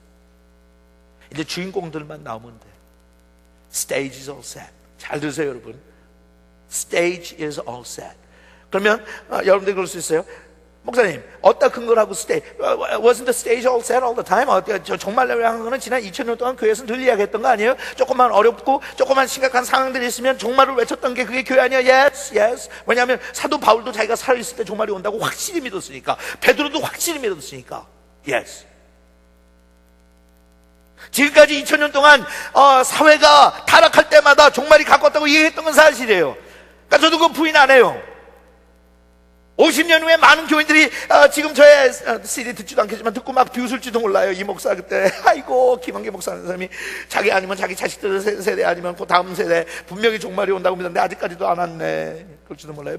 이제 주인공들만 나오면 돼. Stage is all set. 잘 들으세요, 여러분. Stage is all set. 그러면 여러분들이 그럴 수 있어요. 목사님, 어디다 근거를 하고 wasn't the stage all set all the time? 정말로 한 거는 지난 2000년 동안 교회에서 늘 이야기했던 거 아니에요? 조금만 어렵고 조금만 심각한 상황들이 있으면 종말을 외쳤던 게 그게 교회 아니야? Yes, yes. 왜냐하면 사도 바울도 자기가 살아있을 때 종말이 온다고 확실히 믿었으니까. 베드로도 확실히 믿었으니까. Yes. 지금까지 2000년 동안 사회가 타락할 때마다 종말이 가까웠다고 얘기했던 건 사실이에요. 그러니까 저도 그거 부인 안 해요. 50년 후에 많은 교인들이 지금 저의 CD 듣지도 않겠지만 듣고 막 비웃을지도 몰라요. 이 목사 그때 아이고 김한계 목사라는 사람이 자기 아니면 자기 자식들 세대 아니면 그 다음 세대 분명히 종말이 온다고 믿었는데 아직까지도 안 왔네. 그럴지도 몰라요.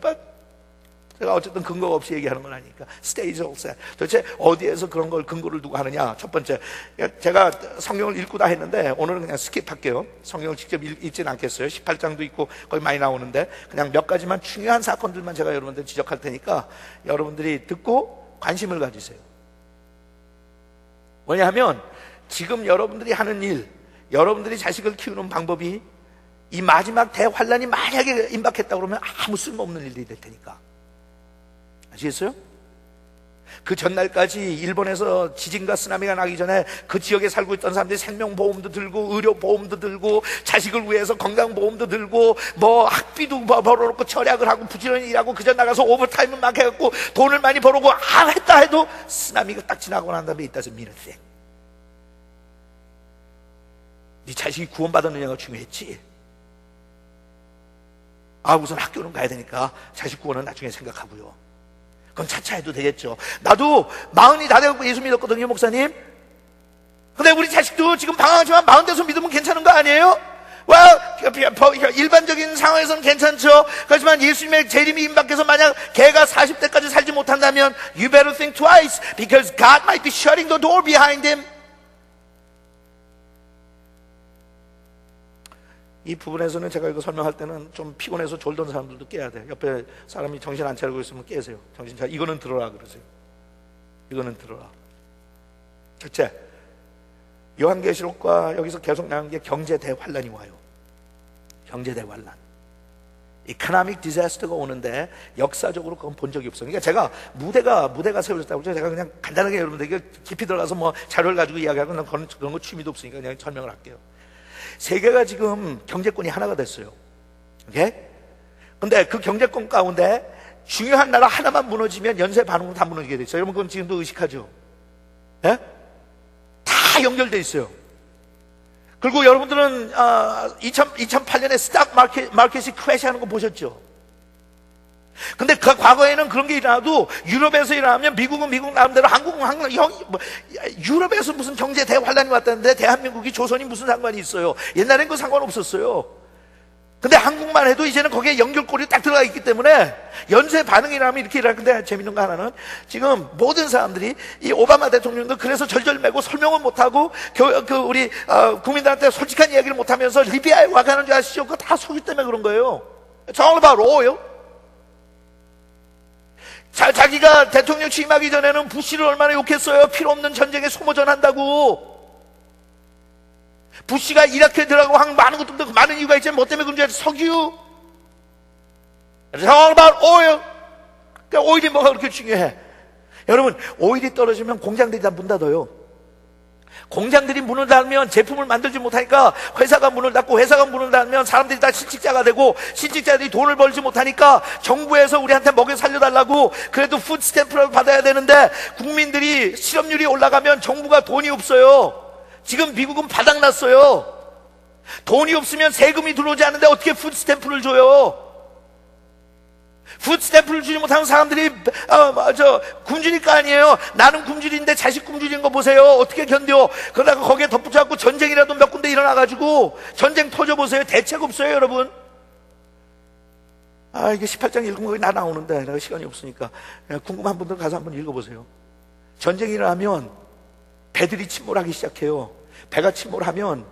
제가 어쨌든 근거가 없이 얘기하는 건 아니니까. Stage all set. 도대체 어디에서 그런 걸 근거를 두고 하느냐. 첫 번째, 제가 성경을 읽고 다 했는데 오늘은 그냥 스킵할게요. 성경을 직접 읽지는 않겠어요. 18장도 있고 거기 많이 나오는데 그냥 몇 가지만 중요한 사건들만 제가 여러분들 지적할 테니까 여러분들이 듣고 관심을 가지세요. 왜냐하면 지금 여러분들이 하는 일, 여러분들이 자식을 키우는 방법이 이 마지막 대환란이 만약에 임박했다 그러면 아무 쓸모없는 일들이 될 테니까. 아시겠어요? 그 전날까지 일본에서 지진과 쓰나미가 나기 전에 그 지역에 살고 있던 사람들이 생명보험도 들고 의료보험도 들고 자식을 위해서 건강보험도 들고 뭐 학비도 벌어놓고 절약을 하고 부지런히 일하고 그전 나가서 오버타임을 막 해갖고 돈을 많이 벌어오고 했다 해도 쓰나미가 딱 지나고 난 다음에 이따서 미랬대. 네 자식이 구원받았느냐가 중요했지. 우선 학교는 가야 되니까 자식 구원은 나중에 생각하고요. 그건 차차 해도 되겠죠. 나도 40이 다 되고 예수 믿었거든요, 목사님. 근데 우리 자식도 지금 방황하지만 40 돼서 믿으면 괜찮은 거 아니에요? 일반적인 상황에서는 괜찮죠. 그렇지만 예수님의 재림이 임박해서 만약 걔가 40대까지 살지 못한다면 You better think twice because God might be shutting the door behind him. 이 부분에서는 제가 이거 설명할 때는 좀 피곤해서 졸던 사람들도 깨야 돼. 옆에 사람이 정신 안 차리고 있으면 깨세요. 정신 차려. 이거는 들어라 그러세요. 이거는 들어라. 첫째, 요한계시록과 여기서 계속 나온 게 경제 대환란이 와요. 경제 대환란. 이코노믹 디자스터가 오는데 역사적으로 그건 본 적이 없어요. 그러니까 제가 무대가 세워졌다고 제가 그냥 간단하게 여러분들에게 깊이 들어가서 뭐 자료를 가지고 이야기하고 난 그런 거 취미도 없으니까 그냥 설명을 할게요. 세계가 지금 경제권이 하나가 됐어요. 오케이? 근데 그 경제권 가운데 중요한 나라 하나만 무너지면 연쇄 반응으로 다 무너지게 돼 있어요. 여러분 그건 지금도 의식하죠? 예? 다 연결돼 있어요. 그리고 여러분들은 2008년에 스탁 마켓이 크래시하는 거 보셨죠? 근데 그 과거에는 그런 게 일어나도 유럽에서 일어나면 미국은 미국 나름대로 한국은 유럽에서 무슨 경제 대환란이 왔다는데 대한민국이 조선이 무슨 상관이 있어요? 옛날엔 그 상관없었어요. 근데 한국만 해도 이제는 거기에 연결고리 딱 들어가 있기 때문에 연쇄 반응이 나면 이렇게 일어날 건데 재밌는 거 하나는 지금 모든 사람들이 이 오바마 대통령도 그래서 절절매고 설명을 못하고 우리 국민들한테 솔직한 이야기를 못하면서 리비아에 와 가는 줄 아시죠? 그거 다 석유 때문에 그런 거예요. It's all about oil. 자기가 대통령 취임하기 전에는 부시를 얼마나 욕했어요. 필요 없는 전쟁에 소모전한다고. 부시가 이라크에 들어가고 한 많은 것도 많은 이유가 있지만 뭐 때문에 그런 줄 알았어요? 석유. It's all about oil. 그러니까 오일이 뭐가 그렇게 중요해? 여러분, 오일이 떨어지면 공장들이 다 문 닫아요. 공장들이 문을 닫으면 제품을 만들지 못하니까 회사가 문을 닫고, 회사가 문을 닫으면 사람들이 다 실직자가 되고, 실직자들이 돈을 벌지 못하니까 정부에서 우리한테 먹여 살려달라고 그래도 푸드 스탬프를 받아야 되는데 국민들이 실업률이 올라가면 정부가 돈이 없어요. 지금 미국은 바닥났어요. 돈이 없으면 세금이 들어오지 않는데 어떻게 푸드 스탬프를 줘요? 푸드 스탬프를 주지 못하는 사람들이 굶주릴 거 아니에요. 나는 굶주리는데 자식 굶주리는 거 보세요. 어떻게 견뎌? 그러다가 거기에 덧붙여갖고 전쟁이라도 몇 군데 일어나가지고 전쟁 터져보세요. 대책 없어요, 여러분. 이게 18장 읽으면 거기 다 나오는데 내가 시간이 없으니까 궁금한 분들 가서 한번 읽어보세요. 전쟁이 일어나면 배들이 침몰하기 시작해요. 배가 침몰하면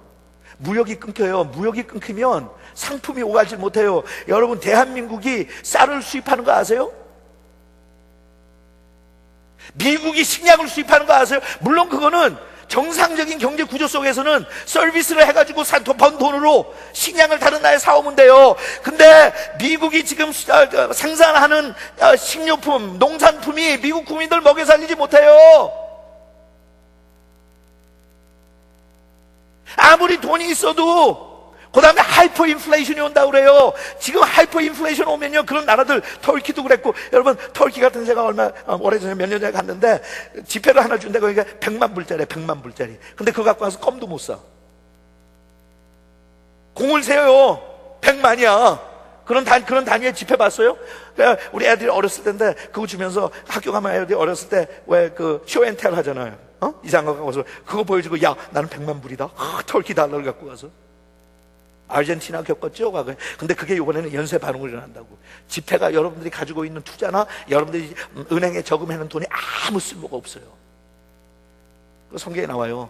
무역이 끊겨요. 무역이 끊기면 상품이 오가지 못해요. 여러분, 대한민국이 쌀을 수입하는 거 아세요? 미국이 식량을 수입하는 거 아세요? 물론 그거는 정상적인 경제 구조 속에서는 서비스를 해가지고 번 돈으로 식량을 다른 나라에 사오면 돼요. 근데 미국이 지금 생산하는 식료품, 농산품이 미국 국민들 먹여 살리지 못해요. 아무리 돈이 있어도 그 다음에 하이퍼 인플레이션이 온다고 그래요. 지금 하이퍼 인플레이션 오면요, 그런 나라들, 터키도 그랬고, 여러분 터키 같은 제가 오래전에 몇 년 전에 갔는데 지폐를 하나 준대. 거기가 100만 불짜리 100만 불짜리. 근데 그거 갖고 와서 껌도 못 사. 공을 세요. 100만이야 그런 단위의 지폐 봤어요? 우리 애들이 어렸을 때인데 그거 주면서 학교 가면 애들이 어렸을 때 왜 그 쇼앤텔 하잖아요. 이상한 거 갖고 와서 그거 보여주고, 야, 나는 100만 불이다. 터키 달러를 갖고 가서. 아르헨티나 겪었죠, 과거에. 근데 그게 이번에는 연쇄 반응으로 일어난다고. 지폐가 여러분들이 가지고 있는 투자나 여러분들이 은행에 저금해놓은 돈이 아무 쓸모가 없어요. 그 성경에 나와요.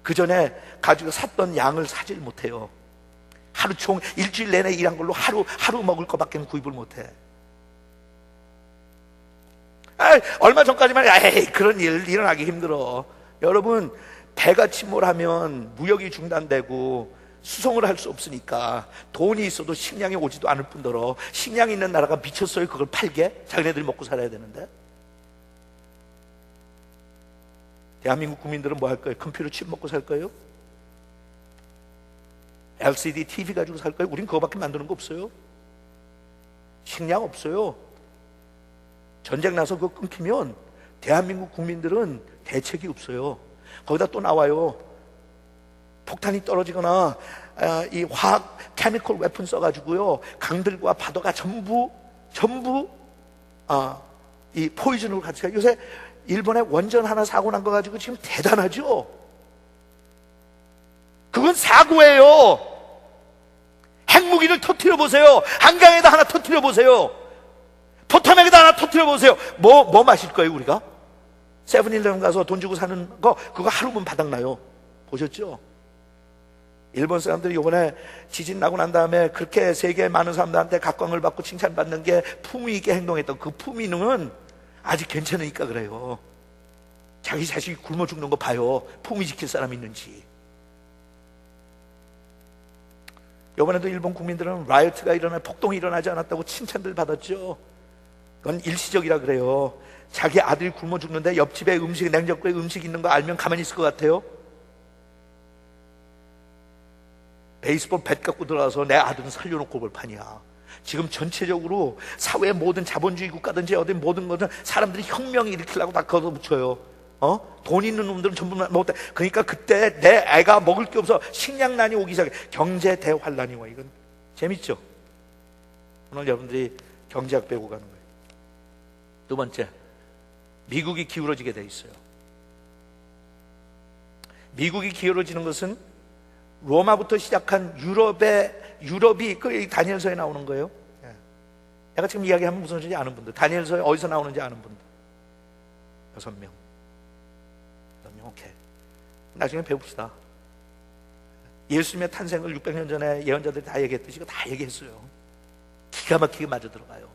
그 전에 가지고 샀던 양을 사질 못해요. 하루 일주일 내내 일한 걸로 하루 먹을 거밖에 구입을 못해. 얼마 전까지만 그런 일 일어나기 힘들어. 여러분, 배가 침몰하면 무역이 중단되고 수송을 할 수 없으니까 돈이 있어도 식량이 오지도 않을 뿐더러 식량이 있는 나라가 미쳤어요. 그걸 팔게? 자기네들이 먹고 살아야 되는데. 대한민국 국민들은 뭐 할 거예요? 컴퓨터 칩 먹고 살 거예요? LCD TV 가지고 살 거예요? 우린 그거밖에 만드는 거 없어요. 식량 없어요. 전쟁 나서 그거 끊기면 대한민국 국민들은 대책이 없어요. 거기다 또 나와요. 폭탄이 떨어지거나 이 화학 케미컬 웨폰 써가지고요, 강들과 바다가 전부 이 포이즌으로 같이 가요. 요새 일본에 원전 하나 사고 난 거 가지고 지금 대단하죠. 그건 사고예요. 핵무기를 터뜨려 보세요. 한강에다 하나 터뜨려 보세요. 포토맥에다 하나 터뜨려 보세요. 뭐 마실 거예요, 우리가? 세븐일레븐 가서 돈 주고 사는 거, 그거 하루면 바닥나요. 보셨죠? 일본 사람들이 이번에 지진 나고 난 다음에 그렇게 세계 많은 사람들한테 각광을 받고 칭찬받는 게 품위 있게 행동했던 그 품위는 아직 괜찮으니까 그래요. 자기 자식이 굶어 죽는 거 봐요. 품위 지킬 사람 있는지. 이번에도 일본 국민들은 라이어트가 일어나 폭동이 일어나지 않았다고 칭찬들 받았죠. 그건 일시적이라 그래요. 자기 아들이 굶어 죽는데 옆집에 음식, 냉장고에 음식 있는 거 알면 가만히 있을 것 같아요? 베이스볼 뱃 갖고 들어와서 내 아들은 살려놓고 볼 판이야. 지금 전체적으로 사회의 모든 자본주의 국가든지 어디 모든 것은 사람들이 혁명을 일으키려고 다 걷어붙여요. 돈 있는 놈들은 전부 먹었다. 그러니까 그때 내 애가 먹을 게 없어 식량난이 오기 시작해. 경제 대환란이 와. 이건 재밌죠? 오늘 여러분들이 경제학 배우고 가는 거예요. 두 번째, 미국이 기울어지게 돼 있어요. 미국이 기울어지는 것은 로마부터 시작한 유럽이 그 다니엘서에 나오는 거예요. 내가 지금 이야기하면 무슨 소리인지 아는 분들, 다니엘서에 어디서 나오는지 아는 분들 6명. 오케이. 나중에 배웁시다. 예수님의 탄생을 600년 전에 예언자들이 다 얘기했듯이 이거 다 얘기했어요. 기가 막히게 맞아 들어가요.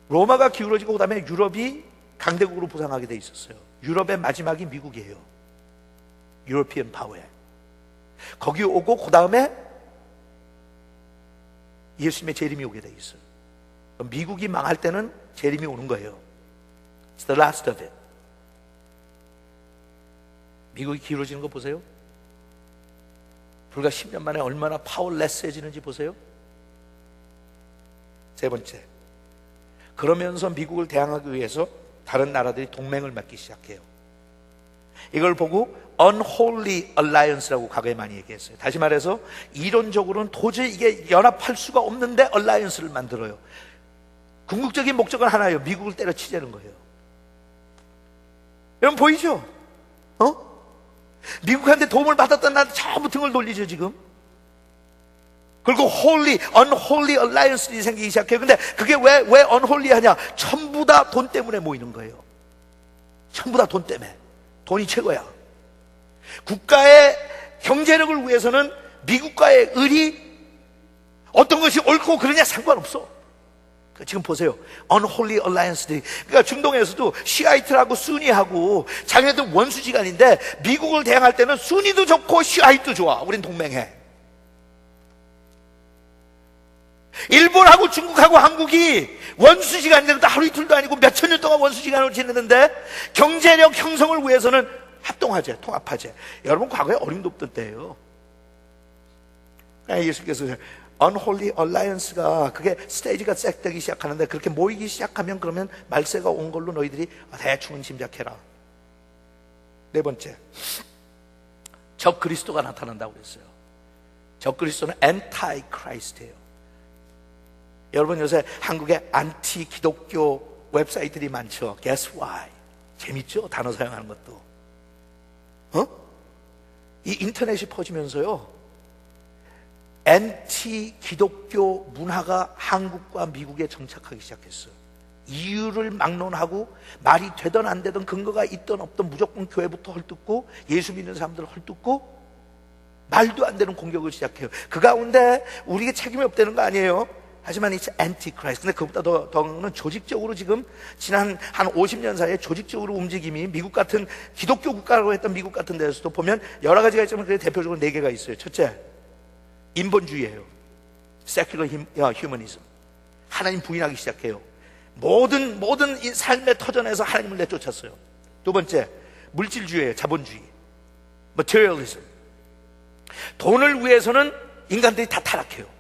로마가 기울어지고 그 다음에 유럽이 강대국으로 부상하게 돼 있었어요. 유럽의 마지막이 미국이에요. 유로피언 파워에. 거기 오고 그 다음에 예수님의 재림이 오게 돼 있어요. 미국이 망할 때는 재림이 오는 거예요. It's the last of it. 미국이 기울어지는 거 보세요. 불과 10년 만에 얼마나 파워레스해지는지 보세요. 세 번째, 그러면서 미국을 대항하기 위해서 다른 나라들이 동맹을 맺기 시작해요. 이걸 보고 unholy alliance라고 과거에 많이 얘기했어요. 다시 말해서 이론적으로는 도저히 이게 연합할 수가 없는데 alliance를 만들어요. 궁극적인 목적은 하나예요. 미국을 때려치자는 거예요. 여러분 보이죠? 미국한테 도움을 받았던 나한테 전부 등을 돌리죠 지금. 그리고 unholy alliance들이 생기기 시작해요. 근데 그게 왜 unholy 하냐? 전부 다 돈 때문에 모이는 거예요. 전부 다 돈 때문에. 돈이 최고야. 국가의 경제력을 위해서는 미국과의 의리, 어떤 것이 옳고 그러냐 상관없어. 지금 보세요. unholy alliance들이. 그러니까 중동에서도 시아이트라고 수니하고 자기네들 원수지간인데 미국을 대항할 때는 수니도 좋고 시아이트도 좋아. 우린 동맹해. 일본하고 중국하고 한국이 원수지간인데 하루 이틀도 아니고 몇천 년 동안 원수지간으로 지냈는데 경제력 형성을 위해서는 합동하재, 통합하재. 여러분 과거에 어림도 없던 때예요. 예수께서 unholy alliance가 그게 스테이지가 싹되기 시작하는데 그렇게 모이기 시작하면 그러면 말세가 온 걸로 너희들이 대충은 짐작해라. 네 번째, 적 그리스도가 나타난다고 그랬어요. 적 그리스도는 anti Christ예요. 여러분 요새 한국에 안티 기독교 웹사이트들이 많죠. Guess why? 재밌죠? 단어 사용하는 것도. 이 인터넷이 퍼지면서요, 엔티 기독교 문화가 한국과 미국에 정착하기 시작했어요. 이유를 막론하고 말이 되든 안 되든 근거가 있든 없든 무조건 교회부터 헐뜯고 예수 믿는 사람들을 헐뜯고 말도 안 되는 공격을 시작해요. 그 가운데 우리에게 책임이 없다는 거 아니에요. 하지만 it's anti-Christ. 근데 그것보다 더는 조직적으로 지금 지난 한 50년 사이에 조직적으로 움직임이 미국 같은 기독교 국가라고 했던 미국 같은 데서도 보면 여러 가지가 있지만 그 대표적으로 4개가 있어요. 첫째, 인본주의예요. secular humanism. 하나님 부인하기 시작해요. 모든 이 삶의 터전에서 하나님을 내쫓았어요. 두 번째, 물질주의예요. 자본주의. materialism. 돈을 위해서는 인간들이 다 타락해요.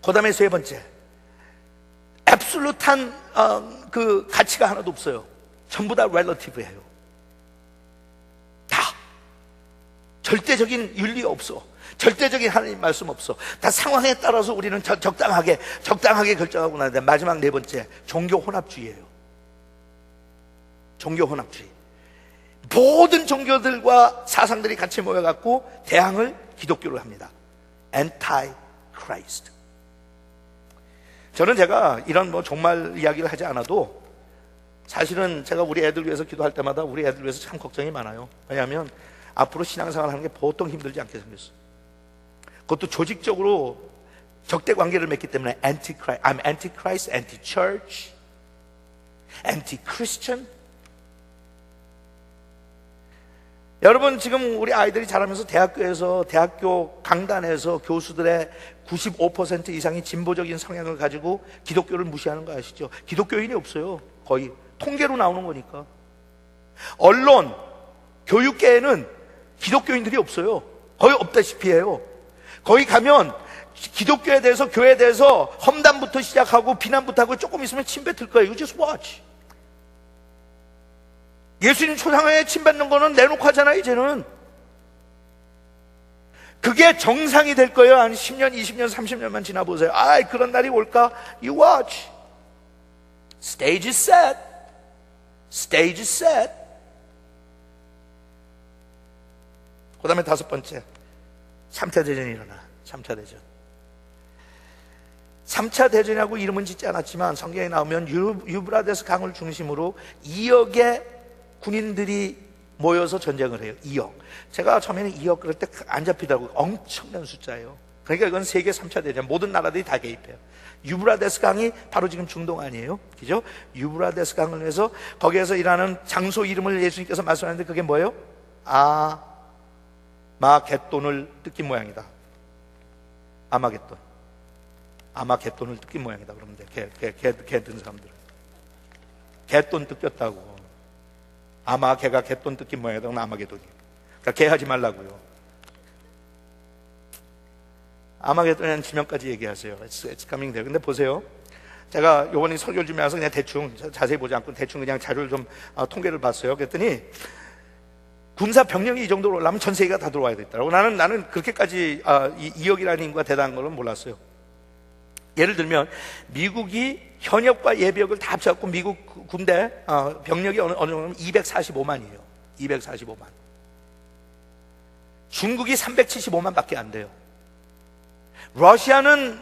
그 다음에 세 번째, 앱솔루트한 그 가치가 하나도 없어요. 전부 다 relative예요. 다 절대적인 윤리 없어. 절대적인 하나님 말씀 없어. 다 상황에 따라서 우리는 적당하게 결정하고 나는데, 마지막 네 번째, 종교 혼합주의예요. 종교 혼합주의. 모든 종교들과 사상들이 같이 모여갖고 대항을 기독교로 합니다. Anti-Christ. 저는 제가 이런 종말 이야기를 하지 않아도 사실은 제가 우리 애들 위해서 기도할 때마다 우리 애들 위해서 참 걱정이 많아요. 왜냐하면 앞으로 신앙생활 하는 게 보통 힘들지 않게 생겼어요. 그것도 조직적으로 적대 관계를 맺기 때문에 Anti-Christ, I'm Anti-Christ, Anti-Church, Anti-Christian. 여러분, 지금 우리 아이들이 자라면서 대학교 강단에서 교수들의 95% 이상이 진보적인 성향을 가지고 기독교를 무시하는 거 아시죠? 기독교인이 없어요. 거의 통계로 나오는 거니까. 언론, 교육계에는 기독교인들이 없어요. 거의 없다시피 해요. 거기 가면 기독교에 대해서, 교회에 대해서 험담부터 시작하고 비난부터 하고 조금 있으면 침 뱉을 거예요. You just watch. 예수님 초상화에 침 뱉는 거는 내놓고 하잖아요, 이제는. 그게 정상이 될 거예요. 한 10년, 20년, 30년만 지나보세요. 그런 날이 올까? You watch. Stage is set. Stage is set. 그 다음에 5번째. 3차 대전이 일어나. 3차 대전. 3차 대전이라고 이름은 짓지 않았지만 성경에 나오면 유브라데스 강을 중심으로 2억의 군인들이 모여서 전쟁을 해요. 2억. 제가 처음에는 2억 그럴 때 안 잡히더라고요. 엄청난 숫자예요. 그러니까 이건 세계 3차 대전. 모든 나라들이 다 개입해요. 유브라데스 강이 바로 지금 중동 아니에요? 그죠? 유브라데스 강을 해서 거기에서 일하는 장소 이름을 예수님께서 말씀하셨는데 그게 뭐예요? 아마겟돈을 뜯긴 모양이다. 아마겟돈. 아마겟돈을 뜯긴 모양이다. 그러면 돼. 개 든 사람들. 갯돈 뜯겼다고. 아마 개가 갯돈 뜯긴 모양이다. 그건 아마겟돈이. 그러니까 개 하지 말라고요. 아마겟돈이라는 지명까지 얘기하세요. It's coming there. 근데 보세요. 제가 요번에 설교를 준비해서 그냥 대충 자세히 보지 않고 대충 그냥 자료를 좀 통계를 봤어요. 그랬더니 군사 병력이 이 정도로 올라면 전 세계가 다 들어와야 되더라고. 나는 그렇게까지 2억이라는 인구가 대단한 걸은 몰랐어요. 예를 들면 미국이 현역과 예비역을 다 합쳐갖고 미국 군대 병력이 어느 정도면 245만이에요. 245만. 중국이 375만 밖에 안 돼요. 러시아는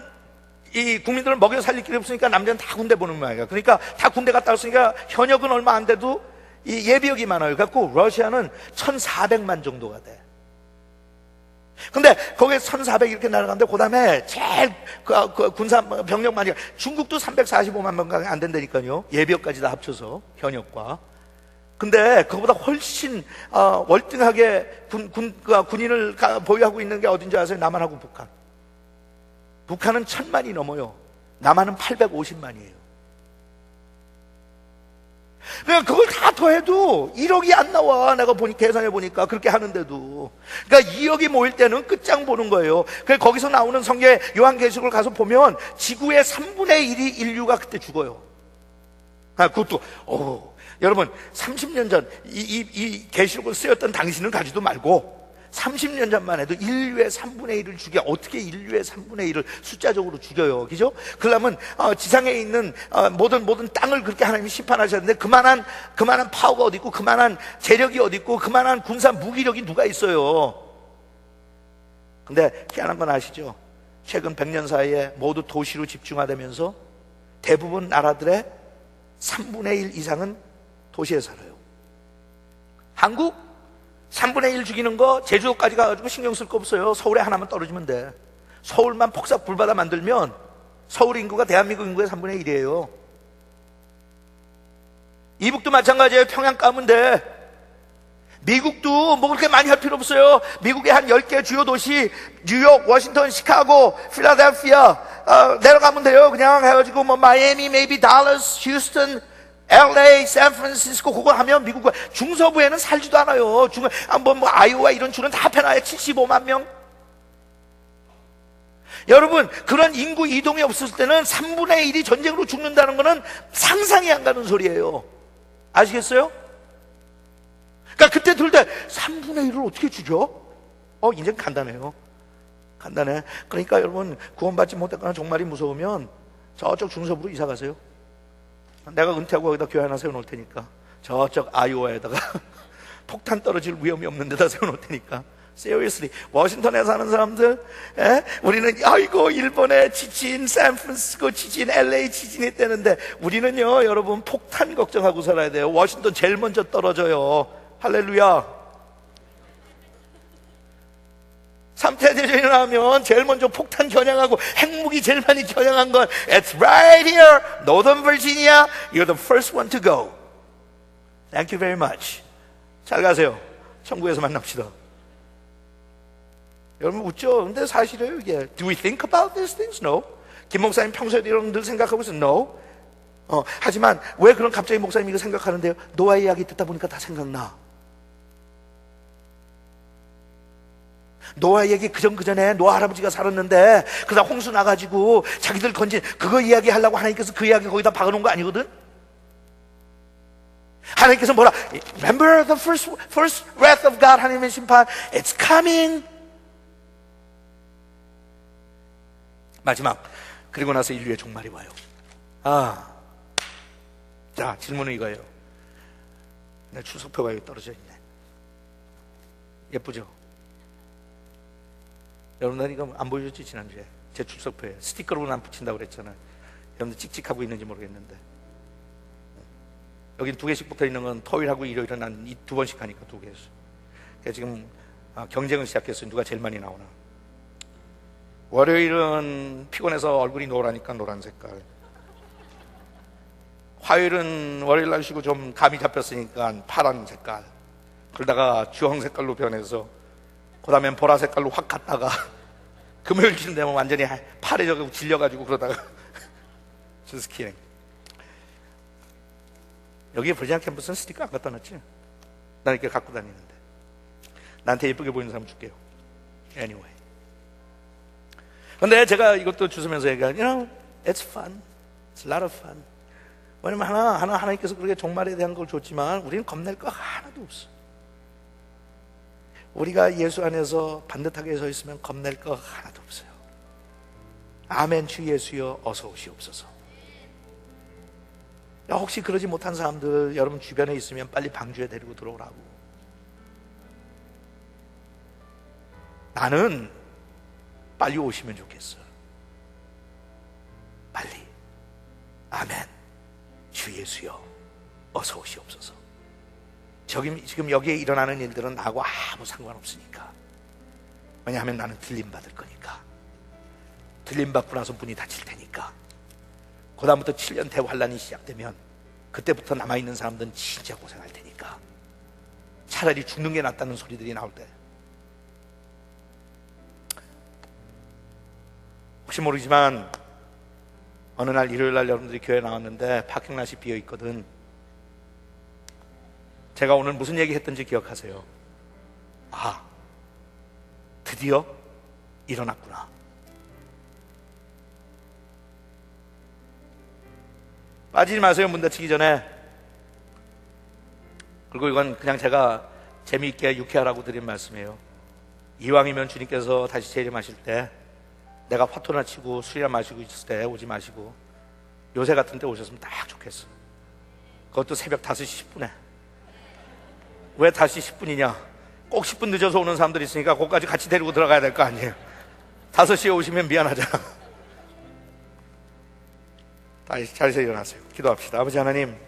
이 국민들을 먹여 살릴 길이 없으니까 남자는 다 군대 보는 모양이에요. 그러니까 다 군대 갔다 왔으니까 현역은 얼마 안 돼도 이 예비역이 많아요. 그래갖고 러시아는 1,400만 정도가 돼. 근데 거기에 1,400 이렇게 날아가는데 그 다음에 제일 군사 병력 많이 중국도 345만 명밖에 안 된다니까요. 예비역까지 다 합쳐서 현역과. 근데 그거보다 훨씬 월등하게 군인을 보유하고 있는 게 어딘지 아세요? 남한하고 북한. 북한은 1,000만이 넘어요. 남한은 850만이에요. 그러니까 그걸 다 더해도 1억이 안 나와. 내가 계산해 보니까 그렇게 하는데도. 그러니까 2억이 모일 때는 끝장 보는 거예요. 그래서 거기서 나오는 성경의 요한계시록을 가서 보면 지구의 3분의 1이 인류가 그때 죽어요. 그것도 여러분 30년 전 이 계시록을 쓰였던 당신은 가지도 말고 30년 전만 해도 인류의 3분의 1을 죽여. 어떻게 인류의 3분의 1을 숫자적으로 죽여요? 그죠? 그러면 지상에 있는 모든 땅을 그렇게 하나님이 심판하셨는데 그만한 파워가 어디 있고 그만한 재력이 어디 있고 그만한 군사 무기력이 누가 있어요? 근데 희한한 건 아시죠? 최근 100년 사이에 모두 도시로 집중화되면서 대부분 나라들의 3분의 1 이상은 도시에 살아요. 한국 3분의 1 죽이는 거 제주도까지 가가지고 신경 쓸 거 없어요. 서울에 하나만 떨어지면 돼. 서울만 폭삭 불바다 만들면 서울 인구가 대한민국 인구의 3분의 1이에요. 이북도 마찬가지예요. 평양 까면 돼. 미국도 뭐 그렇게 많이 할 필요 없어요. 미국의 한 10개 주요 도시 뉴욕, 워싱턴, 시카고, 필라델피아 내려가면 돼요. 그냥 해가지고 뭐 마이애미, maybe 달러스, 휴스턴, LA, 샌프란시스코 그거 하면 미국 중서부에는 살지도 않아요. 뭐 아이오와 이런 주는 다 합해놔야 75만 명. 여러분 그런 인구 이동이 없었을 때는 3분의 1이 전쟁으로 죽는다는 거는 상상이 안 가는 소리예요. 아시겠어요? 그러니까 그때 들을 때 3분의 1을 어떻게 죽여? 이제 간단해요. 간단해. 그러니까 여러분 구원받지 못했거나 정말이 무서우면 저쪽 중서부로 이사 가세요. 내가 은퇴하고 거기다 교회 하나 세워놓을 테니까 저쪽 아이오와에다가 폭탄 떨어질 위험이 없는 데다 세워놓을 테니까. Seriously, 워싱턴에 사는 사람들 우리는 아이고 일본에 지진, 샌프란시스코 지진, LA 지진이 있다는데 우리는요 여러분 폭탄 걱정하고 살아야 돼요. 워싱턴 제일 먼저 떨어져요. 할렐루야. 3차 대전이 나오면 제일 먼저 폭탄 겨냥하고 핵무기 제일 많이 겨냥한 건 It's right here, Northern Virginia. You're the first one to go. Thank you very much. 잘 가세요. 천국에서 만납시다. 여러분 웃죠? 근데 사실이에요 이게. Do we think about these things? No. 김 목사님 평소에 이런 늘 생각하고 있어? No. 하지만 왜 그런 갑자기 목사님이 이거 생각하는데요? 노아의 이야기 듣다 보니까 다 생각나. 노아 얘기 그전에 노아 할아버지가 살았는데 그러다 홍수 나가지고 자기들 건진 그거 이야기하려고 하나님께서 그 이야기 거기다 박아놓은 거 아니거든? 하나님께서 뭐라? Remember the first wrath of God. 하나님의 심판. It's coming. 마지막. 그리고 나서 인류의 종말이 와요. 자, 질문은 이거예요. 내 출석표가 여기 떨어져 있네. 예쁘죠? 여러분들 이거 안 보여줬지 지난주에? 제 출석표에 스티커로는 안 붙인다고 그랬잖아요. 여러분들 찍찍하고 있는지 모르겠는데 여긴 2개씩 붙어있는 건 토요일하고 일요일은 난 2번씩 하니까 2개씩. 그래서 지금 경쟁을 시작했어요. 누가 제일 많이 나오나. 월요일은 피곤해서 얼굴이 노라니까 노란 색깔, 화요일은 월요일 날 쉬고 좀 감이 잡혔으니까 파란 색깔, 그러다가 주황 색깔로 변해서 그 다음엔 보라 색깔로 확 갔다가 금요일쯤 되면 완전히 파래져가지고 질려가지고 그러다가 just kidding. 여기에 버지니아 캠퍼스는 스티커 안 갖다 놨지? 난 이렇게 갖고 다니는데. 나한테 예쁘게 보이는 사람 줄게요. Anyway. 근데 제가 이것도 주시면서 얘기하는, you know, it's fun. It's a lot of fun. 왜냐면 하나님께서 그렇게 종말에 대한 걸 줬지만 우리는 겁낼 거 하나도 없어. 우리가 예수 안에서 반듯하게 서 있으면 겁낼 거 하나도 없어요. 아멘. 주 예수여 어서 오시옵소서. 혹시 그러지 못한 사람들 여러분 주변에 있으면 빨리 방주에 데리고 들어오라고. 나는 빨리 오시면 좋겠어. 빨리. 아멘. 주 예수여 어서 오시옵소서. 지금 여기에 일어나는 일들은 나하고 아무 상관없으니까. 왜냐하면 나는 들림받을 거니까. 들림받고 나서 문이 닫힐 테니까. 그 다음부터 7년 대환란이 시작되면 그때부터 남아있는 사람들은 진짜 고생할 테니까. 차라리 죽는 게 낫다는 소리들이 나올 때 혹시 모르지만 어느 날 일요일날 여러분들이 교회에 나왔는데 파킹랏이 비어있거든. 제가 오늘 무슨 얘기 했던지 기억하세요? 드디어 일어났구나. 빠지지 마세요. 문 닫히기 전에. 그리고 이건 그냥 제가 재미있게 유쾌하라고 드린 말씀이에요. 이왕이면 주님께서 다시 재림하실 때 내가 화토나 치고 술이나 마시고 있을 때 오지 마시고 요새 같은 때 오셨으면 딱 좋겠어. 그것도 새벽 5시 10분에. 왜 5시 10분이냐? 꼭 10분 늦어서 오는 사람들이 있으니까 그것까지 같이 데리고 들어가야 될 거 아니에요. 5시에 오시면 미안하잖아. 다시 자리에서 일어나세요. 기도합시다. 아버지 하나님,